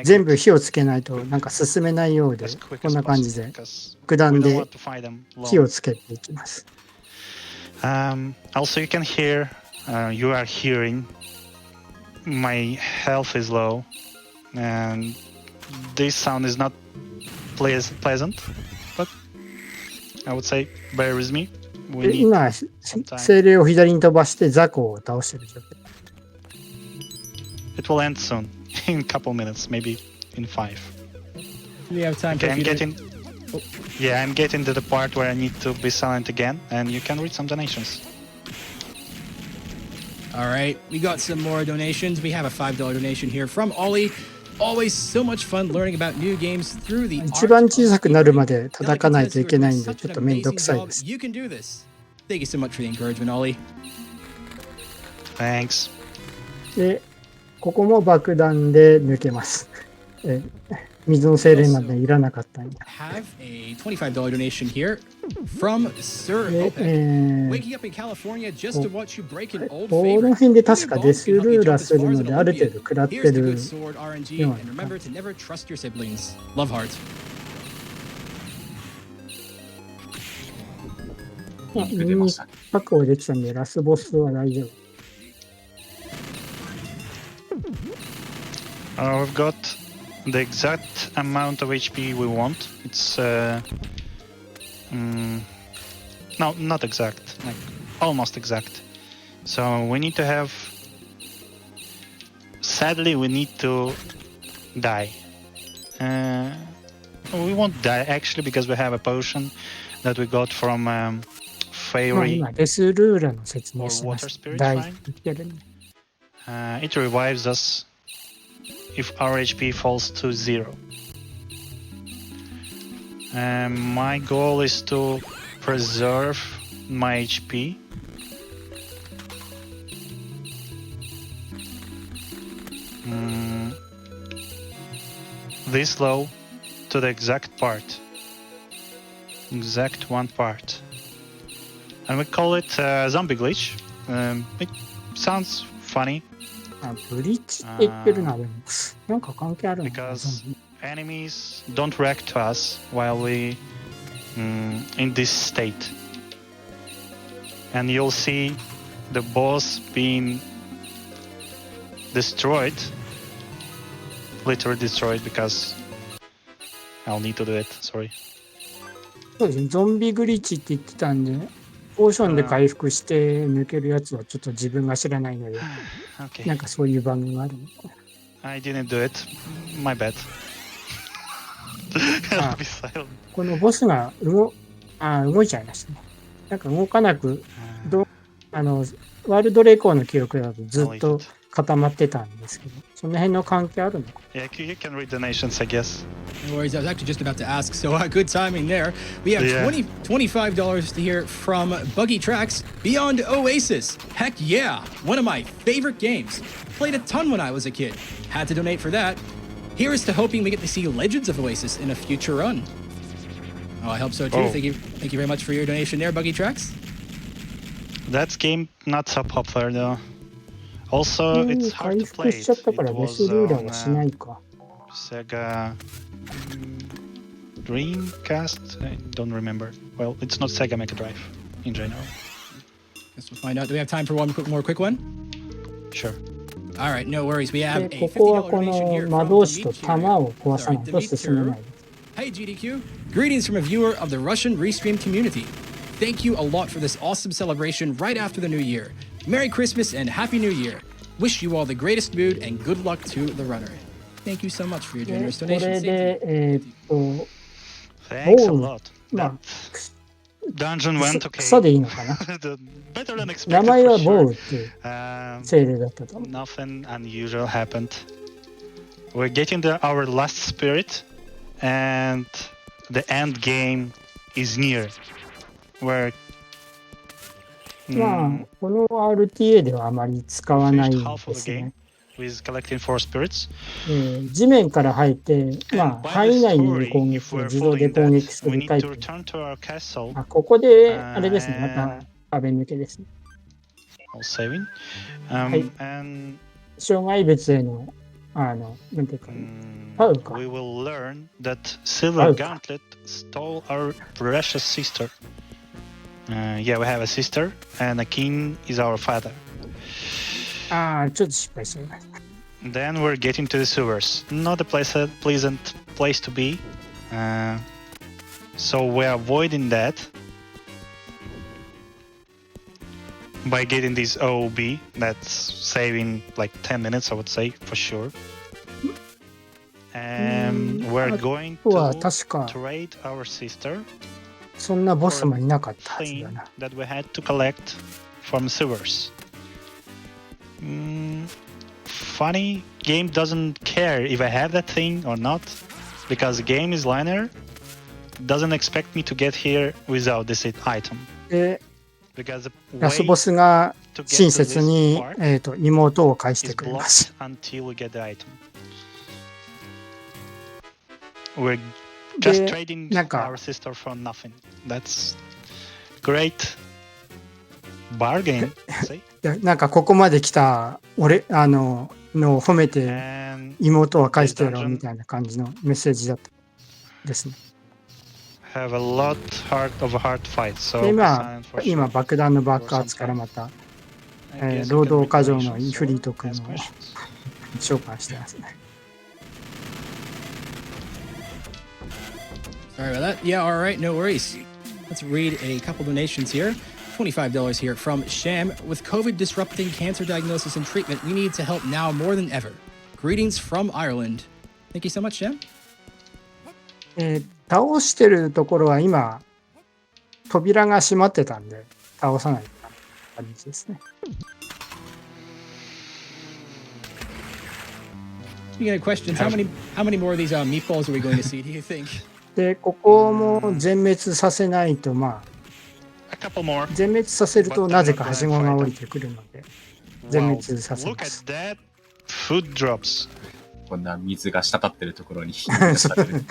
全部火をつけないとなんか進めないようで、こんな感じで爆弾で火をつけていきます。Also you can hear, you are hearing my health is low, and this sound is not pleasant, but I would say bear with me. 今、精霊を左に飛ばして雑魚を倒してる状況。It will end soon, in a couple minutes, maybe in 5. We have time okay, I'm getting to the part where I need to be silent again, and you can read some donations. All right, we got some more donations. We have a $5 donation here from Ollie. Always so much fun learning about new games through the 一番小さくなるまで叩かないといけないんで、ちょっとめんどくさいです。You can do this. Thank you so much for the encouragement, Ollie. Thanks. で、ここも爆弾で抜けます。水の精霊なんでいらなかったんで。Have a $25 donation here from Sir Opec. Waking up in California just to watch you break an old こ favorite. の辺で確かデスルーラするので、ある程度食らって Here's the る good sword RNG, and remember to never trust your siblings. Love heart. 確保できたんで、ラスボスは大丈夫。We've got the exact amount of HP we want. It's no, not exact, like almost exact. So we need to have. Sadly, we need to die. We won't die actually because we have a potion that we got from Fairy 今デスルーラの説明 or しま Water す。 Spirit 大 Shrine. 言ってるね。It revives us if our HP falls to 0. My goal is to preserve my HP. This low to the exact part. Exact one part. And we call it zombie glitch. It sounds funny. ブリッジって言ってるな、でも。なんか関係あるのかな、 Because enemies don't react to us while we in this state. And you'll see the boss being destroyed. Literally destroyed because I'll need to do it, sorry. そうですね、ゾンビグリッチって言ってたんで、ポーションで回復して抜けるやつはちょっと自分が知らないので、Okay. なんかそういう番組があるのかな。 I didn't do it. My bad. I'll be silent. このボスが動いちゃいましたね。なんか動かなく、ワールドレコードの記録だとずっと固まってたんですけど、その辺の関係あるのか。 Yeah, you can read donations, I guess. No worries, I was actually just about to ask, so good timing there. We have $25 to hear from Buggy Tracks Beyond Oasis. Heck yeah, one of my favorite games. Played a ton when I was a kid. Had to donate for that. Here's to hoping we get to see Legends of Oasis in a future run. Oh, I hope so too. Oh. Thank you very much for your donation there, Buggy Tracks. That game not so popular though. Also, it's hard 回 to 復 play しちゃ it. ったから It デス was ルーラー on はしないか。 Sega Dreamcast. I don't remember. Well, it's not Sega Mega Drive in general. Guess we'll find out. Do we have time for one more quick one? Sure. All right, no worries. We have で、 a ここは$50こ donation の here 魔 from 導士と Dimitri. 弾を壊さ Sorry, ないと進めない Dimitri. です。 Hey GDQ, greetings from a viewer of the Russian Restream community. Thank you a lot for this awesome celebration right after the new year. Merry Christmas and Happy New Year. Wish you all the greatest mood and good luck to the runner. Thank you so much for your で、 generous これ donation. で、Thanks a Oh, lot. まあ That dungeon went クソ okay. でいいのかな。 Better than 名 expected 前 for はボウ sure. っていう Um, 精霊だったと思う。 nothing unusual happened. We're getting our last spirit, and the end game is near. We're まあ、この RTA ではあまり使わない finished で half of the す game ね。 with collecting 4 spirits. 地面から入って、ま And あ、 by 範囲 the 内にいる story, 攻 if 撃を we're 自動で following 攻 that, 撃す we る need タイ to プ。 return to our castle ここで、あれですね、また壁抜けですね。 while saving. はい And 障害物への、なんていうか、 Pauka. we will learn that Silver Pauka. Gauntlet stole our precious sister. Yeah, we have a sister, and a king is our father. ちょっと失敗してます。 Then we're getting to the sewers. Not a pleasant place to be. So we're avoiding that by getting this OOB. That's saving like 10 minutes, I would say, for sure. And we're going あとは to 確か、 trade our sister そんなボスもいなかったはず thing だな。 that we had to collect from sewers. Funny, game doesn't care if I have that thing or not, because the game is linear. Doesn't expect me to get here without this item. で、 Because the ラス way ボスが to get 親 to 切 this に、 part 妹を返して is くれます。 blocked until we get the item. We're just で、 trading なんか our sister for nothing. That's great bargain, say. いやなんかここまで来た俺のを褒めて And 妹は返してやろうみたいな感じのメッセージだったですね。 have a lot of a hard fight. So で be 今 silent for 今 sure. 爆弾の爆発からまた、 I guess 労 we can 働 make 過剰の donations イフリー or ト君を ask questions. 召喚してますね。 Sorry about that. Yeah, all right, no worries. Let's read a couple donations here. $25 here from Sham. With COVID disrupting cancer diagnosis and treatment, we need to help now more than ever. Greetings from Ireland. Thank you so much, Sham. 倒してるところは今扉が閉まってたんで倒さない感じですね。 Speaking of questions, how many more of these meatballs are we going to see, do you think? でここも全滅させないとま A couple more. あ全滅させるとなぜかはしごが降りてくるので全 Wow. 滅させ Look ま at す。 that. Food drops. こんな水が滴ってるところに火が滴る。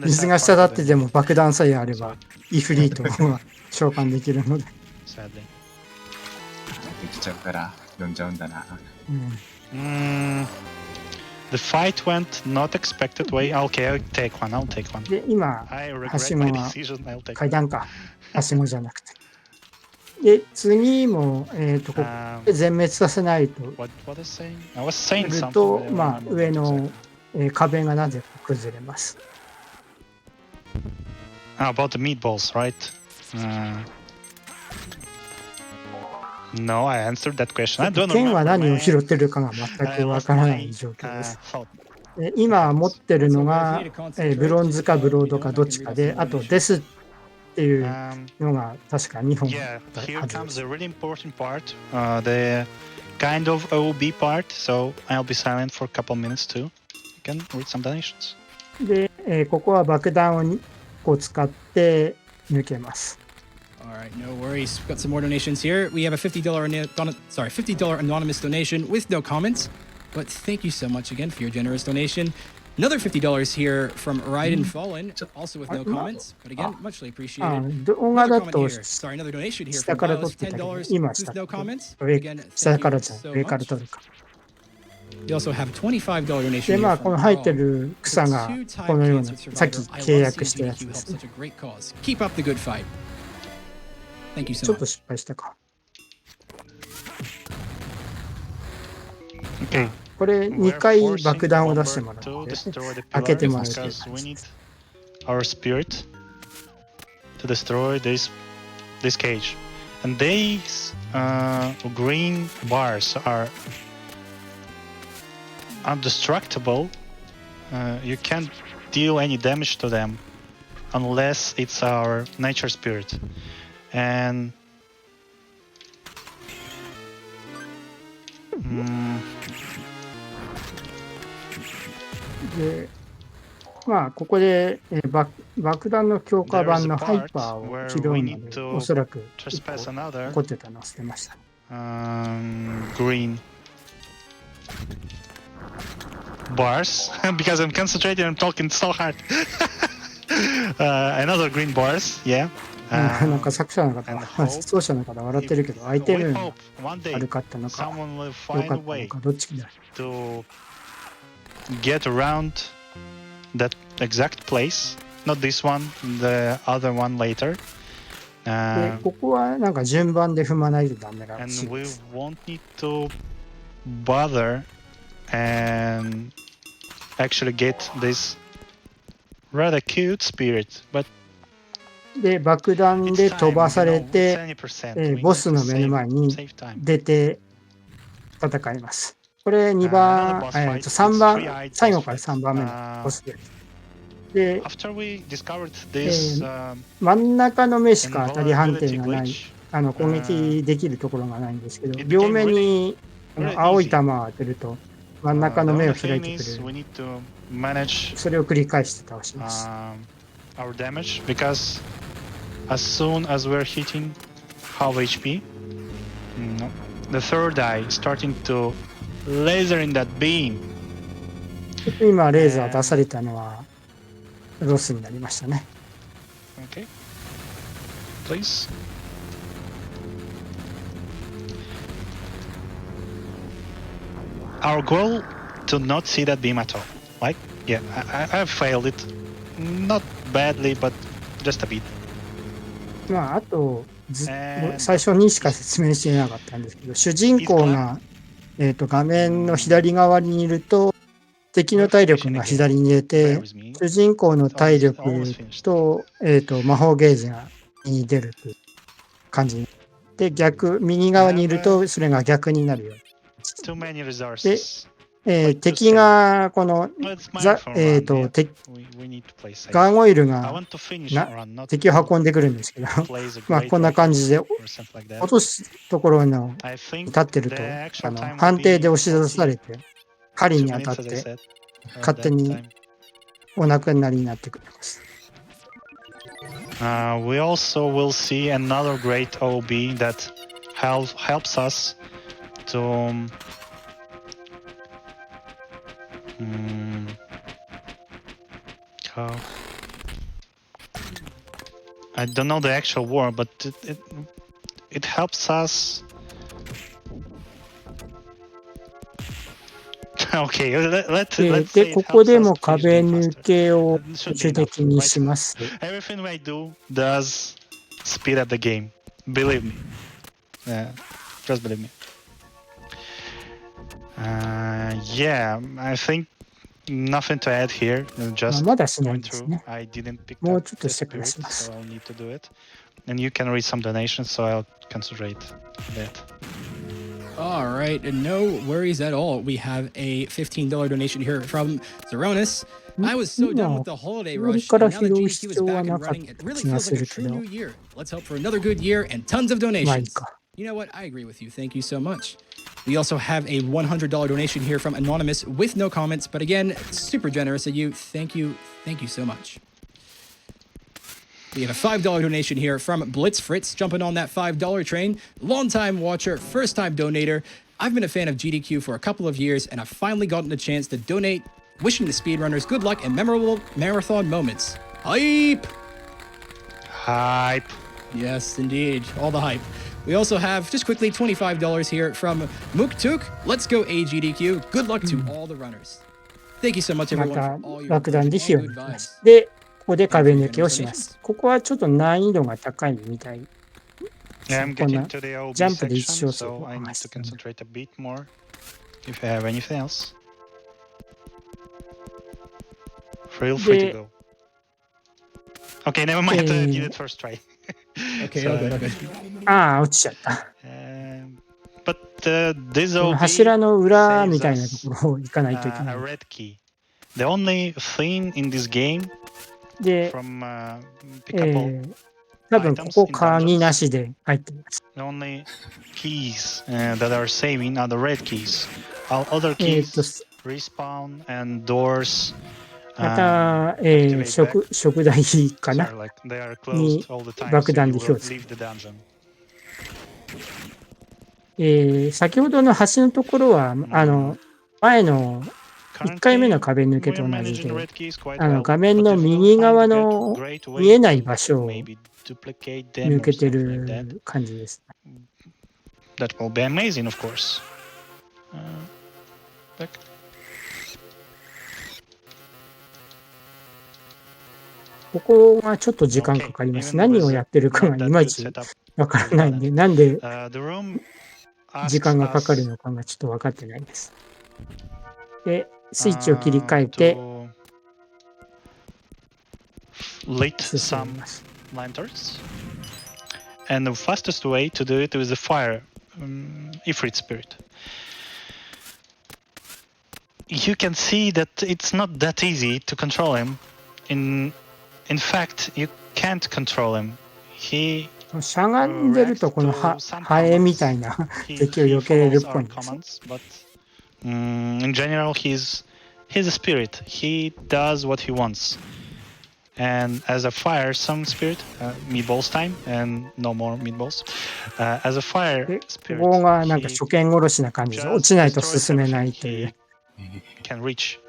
水が滴ってても爆弾さえあればイフリートが召喚できるので、 Sadly. できちゃうから呼んじゃうんだな。The fight went not expected way. Okay, I'll take one. I'll take one. で今 I は regret しご my が decision. I'll take 階 one. 段かはしごじゃなくてで次もここで全滅させないと What is saying? I was saying する something. と but I don't まあ remember 上 what to の 壁がなぜか崩れます。 say. About the meatballs, right? No, I answered that question. I don't 剣は remember. 何を Man. 拾ってるかが全 I くわ lost からない my 状況です thought. 今持ってるのがブロンズかブロードかどっちかであとデスっていうのが確か2本 Yeah, だ here はずで comes す。 the really important part, the kind of OB part. So I'll be silent for a couple minutes too. You can read some donations. で、ここは爆弾を2個使って抜けます。 All right, no worries. We've got some more donations here. We have a $50 $50 anonymous donation with no comments. But thank you so much again for your generous donation. Another $50 here from Raiden Fallen, also with no comments, but again, muchly あ appreciated. 動画 Another だ comment と here. Sorry, another donation here 下 from から撮っ Miles, てたけど、 $10今 with 下 no comments. 上 Again, 下 thank から you じゃん、 so 上から much. 撮るか。 We also have $25 donation で、here まあ、こ from の生えて Brawl. る草が、 Two-time このような、 cancer さっき survivor. I 契 love 約 seeing したやつ GDQ で help すね。 such a great cause. Keep up the good fight. Thank you ち so ょっと much. 失敗したか。 Okay. これ、2 We're 回 forcing 爆弾を出して Bomber もらっ to て、 destroy the 開けて pillars もらうっていう because 感 we じ need です。 our spirit to destroy this cage. And these green bars are indestructible. You can't deal any damage to them unless it's our nature spirit. And mm, で、まあ、ここで、爆弾の強化 there 版 is a のハイ part パーを where 起動 we な need で、お to そらく1 trespass 個 another 残ってたのを捨てました。 green bars because I'm concentrating and talking so hard. Another green bars, yeah. なんか作者の方 and は、 hope 奏者の方笑ってるけど、アイテ we ム hope one 悪 day かったのか、 someone will 良 find か a ったの way か、どっちだ。 to get around that exact place. Not this one, the other one later. で、ここはなんか順番で踏まないとダメらし And い we です。 won't need to bother and actually get this rather cute spirit. But で、爆弾 it's で time, 飛ば you され know, it's て、 20%. We ボ need ス to の目の前に save time. 出て戦います。これ2 Another 番、 boss fight, 3 it's 番、 three-eyed 最 boss 後から fight. 3番目のボスです。で、 After we discovered this 真ん中の目しか当たり判定 invulnerability がない、 glitch, 攻撃できるところがないんですけど、 it 両 became 目に really 青い easy. 玉を当てると真ん中 the の目 only を開い thing てく is れ we る。 need to manage それを繰り返して倒します。 our damage because as soon as we're hitting half HP, the third eye starting to laser in that beam. 今レーザー出されたのはロスになりましたね。 Okay, please. Our goal to not see that beam at all. Like, yeah, I've failed it. Not badly, but just a bit. まあ、あとAnd 最初にしか説明してなかったんですけど、主人公が、画面の左側にいると敵の体力が左に出 bear て、 with me. 主人公の体力 と、魔法ゲージがに出るという感じで、右側にいるとそれが逆になるように。 Too many resources. 敵がこの Let's mine for run, yeah. We need to play safe. ガーゴイル I が want to finish な run, not 敵を運んでくるんですけど、 plays a まあ great こんな感じで record or something like that. 落とすところの I think 立ってる the と actual time will 判定で be 押し出されて針 2に当たっ minutes, as I て said. 勝手に That time. お亡くなりになってくれます。 We also will see another great OB that helps us to how- I don't know the actual word, but it helps us. Okay, let's で say で it ここ helps で us も to finish 壁 game 抜 faster. けを It 最 should be 終 enough, 的に right? します。 Everything I do does speed up the game. Believe me. Just believe me. Yeah, I think nothing to add here. まあ Just まだしない going です through. ね。 I didn't pick もう up ちょっと the してから spirit, します so。 I'll need to do it. And you can read some donations, so I'll concentrate that. All right, and no worries at all. We have a $15 donation here from Zeronis. I was so done with the holiday rush, and now that GDQ is back and running, it really feels like a true new year. Let's hope for another good year and tons of まあいい donations. か。 You know what? I agree with you. Thank you so much. We also have a $100 donation here from Anonymous with no comments, but again, super generous of you. Thank you so much. We have a $5 donation here from Blitz Fritz, jumping on that $5 train. Long-time watcher, first-time donator. I've been a fan of GDQ for a couple of years, and I've finally gotten a chance to donate wishing the speedrunners good luck and memorable marathon moments. Hype! Hype. Yes, indeed. All the hype. We also have, just quickly, $25 here from Muktuk. Let's go AGDQ. Good luck to all the runners. Thank you so much, ま everyone, た for all your 爆弾で all 火を good 抜きま vibes. す。で、ここで壁抜きをします。ここはちょっと難易度が高いみたい。 Yeah, I'm こんな getting to the OB ジャンプで一 section, 生する so I と need か to concentrate a bit more. If you have anything else. Feel free to go. Okay, never mind. I did it first try. Okay, all good, all good. ああ、落ちちゃった。 But this この OB 柱の裏みたいな saves ところを行かないといけ us な a い。 red key. The only thing in this game で、 from pickable 多分ここ鍵なしで入っています。 the only keys that are saving are the red keys. All other え keys respawn and doors. また、食台かな Sorry, like they are に closed all the time, 爆 so 弾 you で火を will つけ leave the dungeon. 先ほどの橋のところは、前の1回目の壁抜けと同じで、画面の右側の見えない場所を抜けてる感じです。That will be amazing, of course. Back. ここがちょっと時間かかります。何をやってるかがいまいちわからないんで、なんで時間がかかるのかがちょっと分かってないです。で、スイッチを切り替えて、 lit 進 some みます。 lanterns. And the fastest way to do it is the fire Ifrit spirit. You can see that it's not that easy to control him. In fact, you can't control him. He しゃがんでるとこのハエみたいな敵を避けれるっぽいんです。 but in general, he's a spirit. He does what he wants. And as a fire, some spirit, meatballs time, and no more meatballs. As a fire で、 spirit, ここがなんか he 初見殺しな感じで、落ちないと進めないという。 can reach.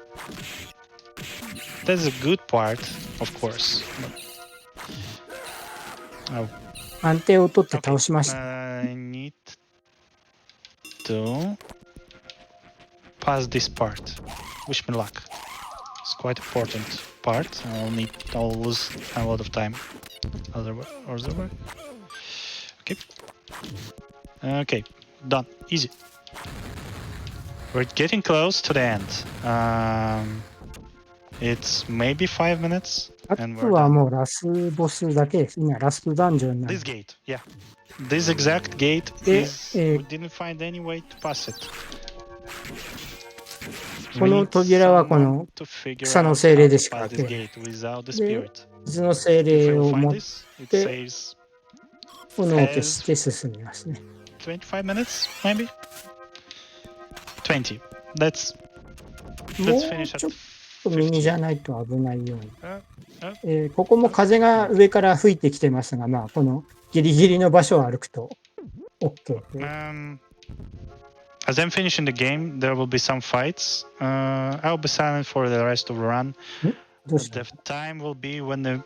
That's a good part, of course. But, 安定を取って倒しました。 I need to pass this part. Wish me luck. It's quite important part. I'll lose a lot of time. Otherwise. Okay. Okay, done. Easy. We're getting close to the end. It's maybe 5 minutes. あとはもうラスボスだけですね。ラストダンジョンなん This で。 gate, yeah. This exact gate is. We didn't find any way to pass it. この扉はこの草の精霊でしか開けない。で、水の精霊を持って炎を消して進みますね。25 minutes, maybe? 20. Let's もう finish ちょ at っと右じゃないと危ないように。ここも風が上から吹いてきてますが、まあ、このギリギリの場所を歩くと OK で。As I'm finishing the game, there will be some fights. I'll be silent for the rest of the run. The time will be when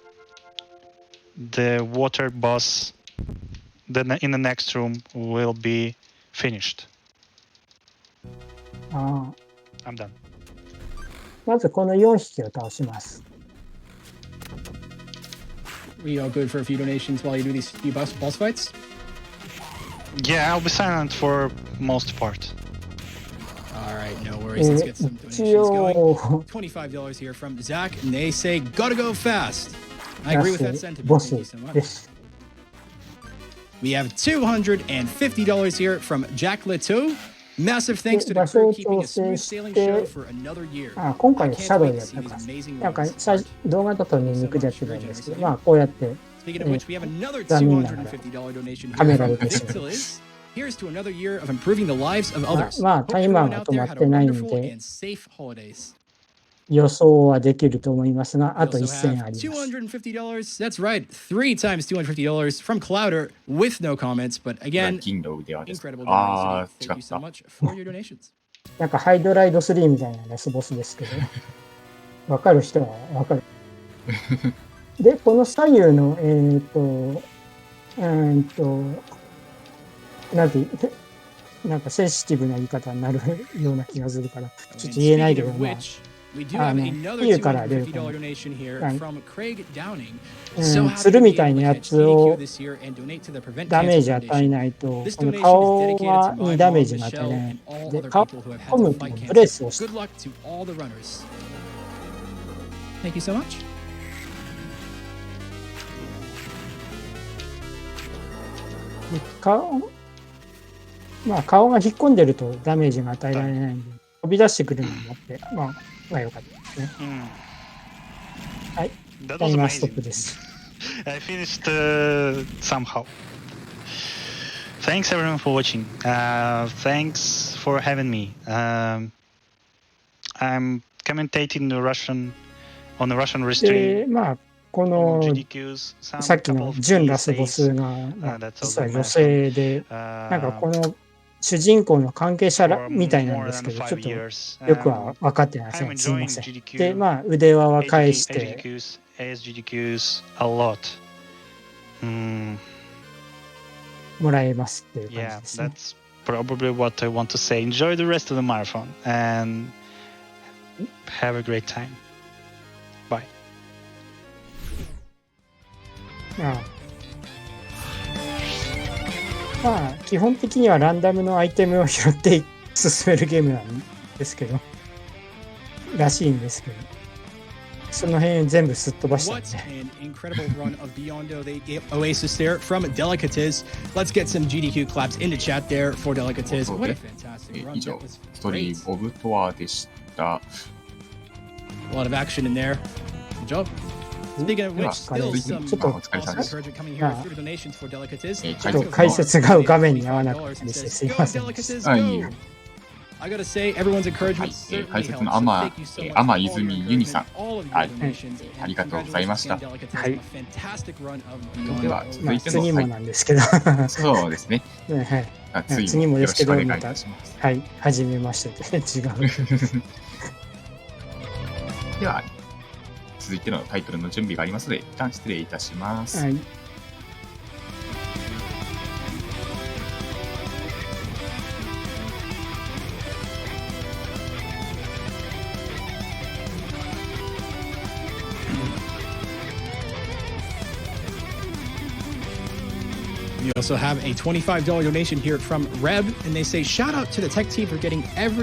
the water boss in the next room will be finished. ああ、 I'm done. まずこの4匹を倒します。 We all good for a few donations while you do these few boss fights? Yeah, I'll be silent for most part. All right, no worries. Let's get some donations going. $25 here from Zach, and they say, gotta go fast. I agree with that sentiment. Thank you so much. We have $250 here from Jack Leto. Massive thanks to the crew keeping a smooth sailing show for another year. 今回シャドウやったから、なんか動画だとニンニクでやってたんですけど、まあこうやって、Speaking of which, we have another $250 donation カメラ here で from ですね。 Victilis. Here's to another year of improving the lives of others. まあタイマー Hope が everyone 止ま out っ there had て a ないの wonderful で and safe holidays. 予想はできると思いますが、 We あと also 1000 have あります。 $250. That's right, 3 times $250 from Clouder with no comments. But again, 銀の腕輪です。 incredible あ generosity. ー、違 Thank you っ so た。 much for your donations. なんかハイドライド3みたいなラスボスですけど、わかる人はわかる。で、この左右の、なんかセンシティブな言い方になるような気がするから、ちょっと言えないけど、まあ、冬から出るかな。鶴みたいなやつをダメージ与えないと、この顔にダメージが与えられない。で、顔込むとブレスをして。Thank you so much. 顔が引っ込んでるとダメージが与えられないんで、飛び出してくるのもあって、まあ良かったですね。はい。タイマーストップです。I finished somehow. Thanks everyone for watching. Thanks for having me. I'm commentating the Russian on the Russian restream. で、まあこのさっきの準ラスボスが実は女性で、なんかこの主人公の関係者みたいなんですけど、ちょっとよくは分かってないですね。すみません。で、まあ腕輪は返して。もらえますっていう感じですね。That's probably what I want to say. Enjoy the rest of the marathon and have a great time. Bye. まあ基本的にはランダムのアイテムを拾って進めるゲームなんですけど、らしいんですけど、その辺全部すっ飛ばしたんで。What an incredible run of Beyond the Oasis there from Delekates. Let's get some GDQ claps in the chat there for Delekates. What a fantastic run. 以上、ストーリーオブトアでした。A lot of action in there. Good job. Speaking of which, still some encouragement coming here through the donations for Delekates. ちょっと解説が画面に合わなかったです。すいません。I gotta say, everyone's encouragement 解説の甘泉uniさん、ありがとうございました。はい。では続いての、次もなんですけど、そうですね。次もですけど、またはい、初めましてで違う。では続いてのタイトルの準備がありますので、一旦失礼いたします。はい。We also have a $25 donation here from Reb, and they say, shout out to the tech team for getting every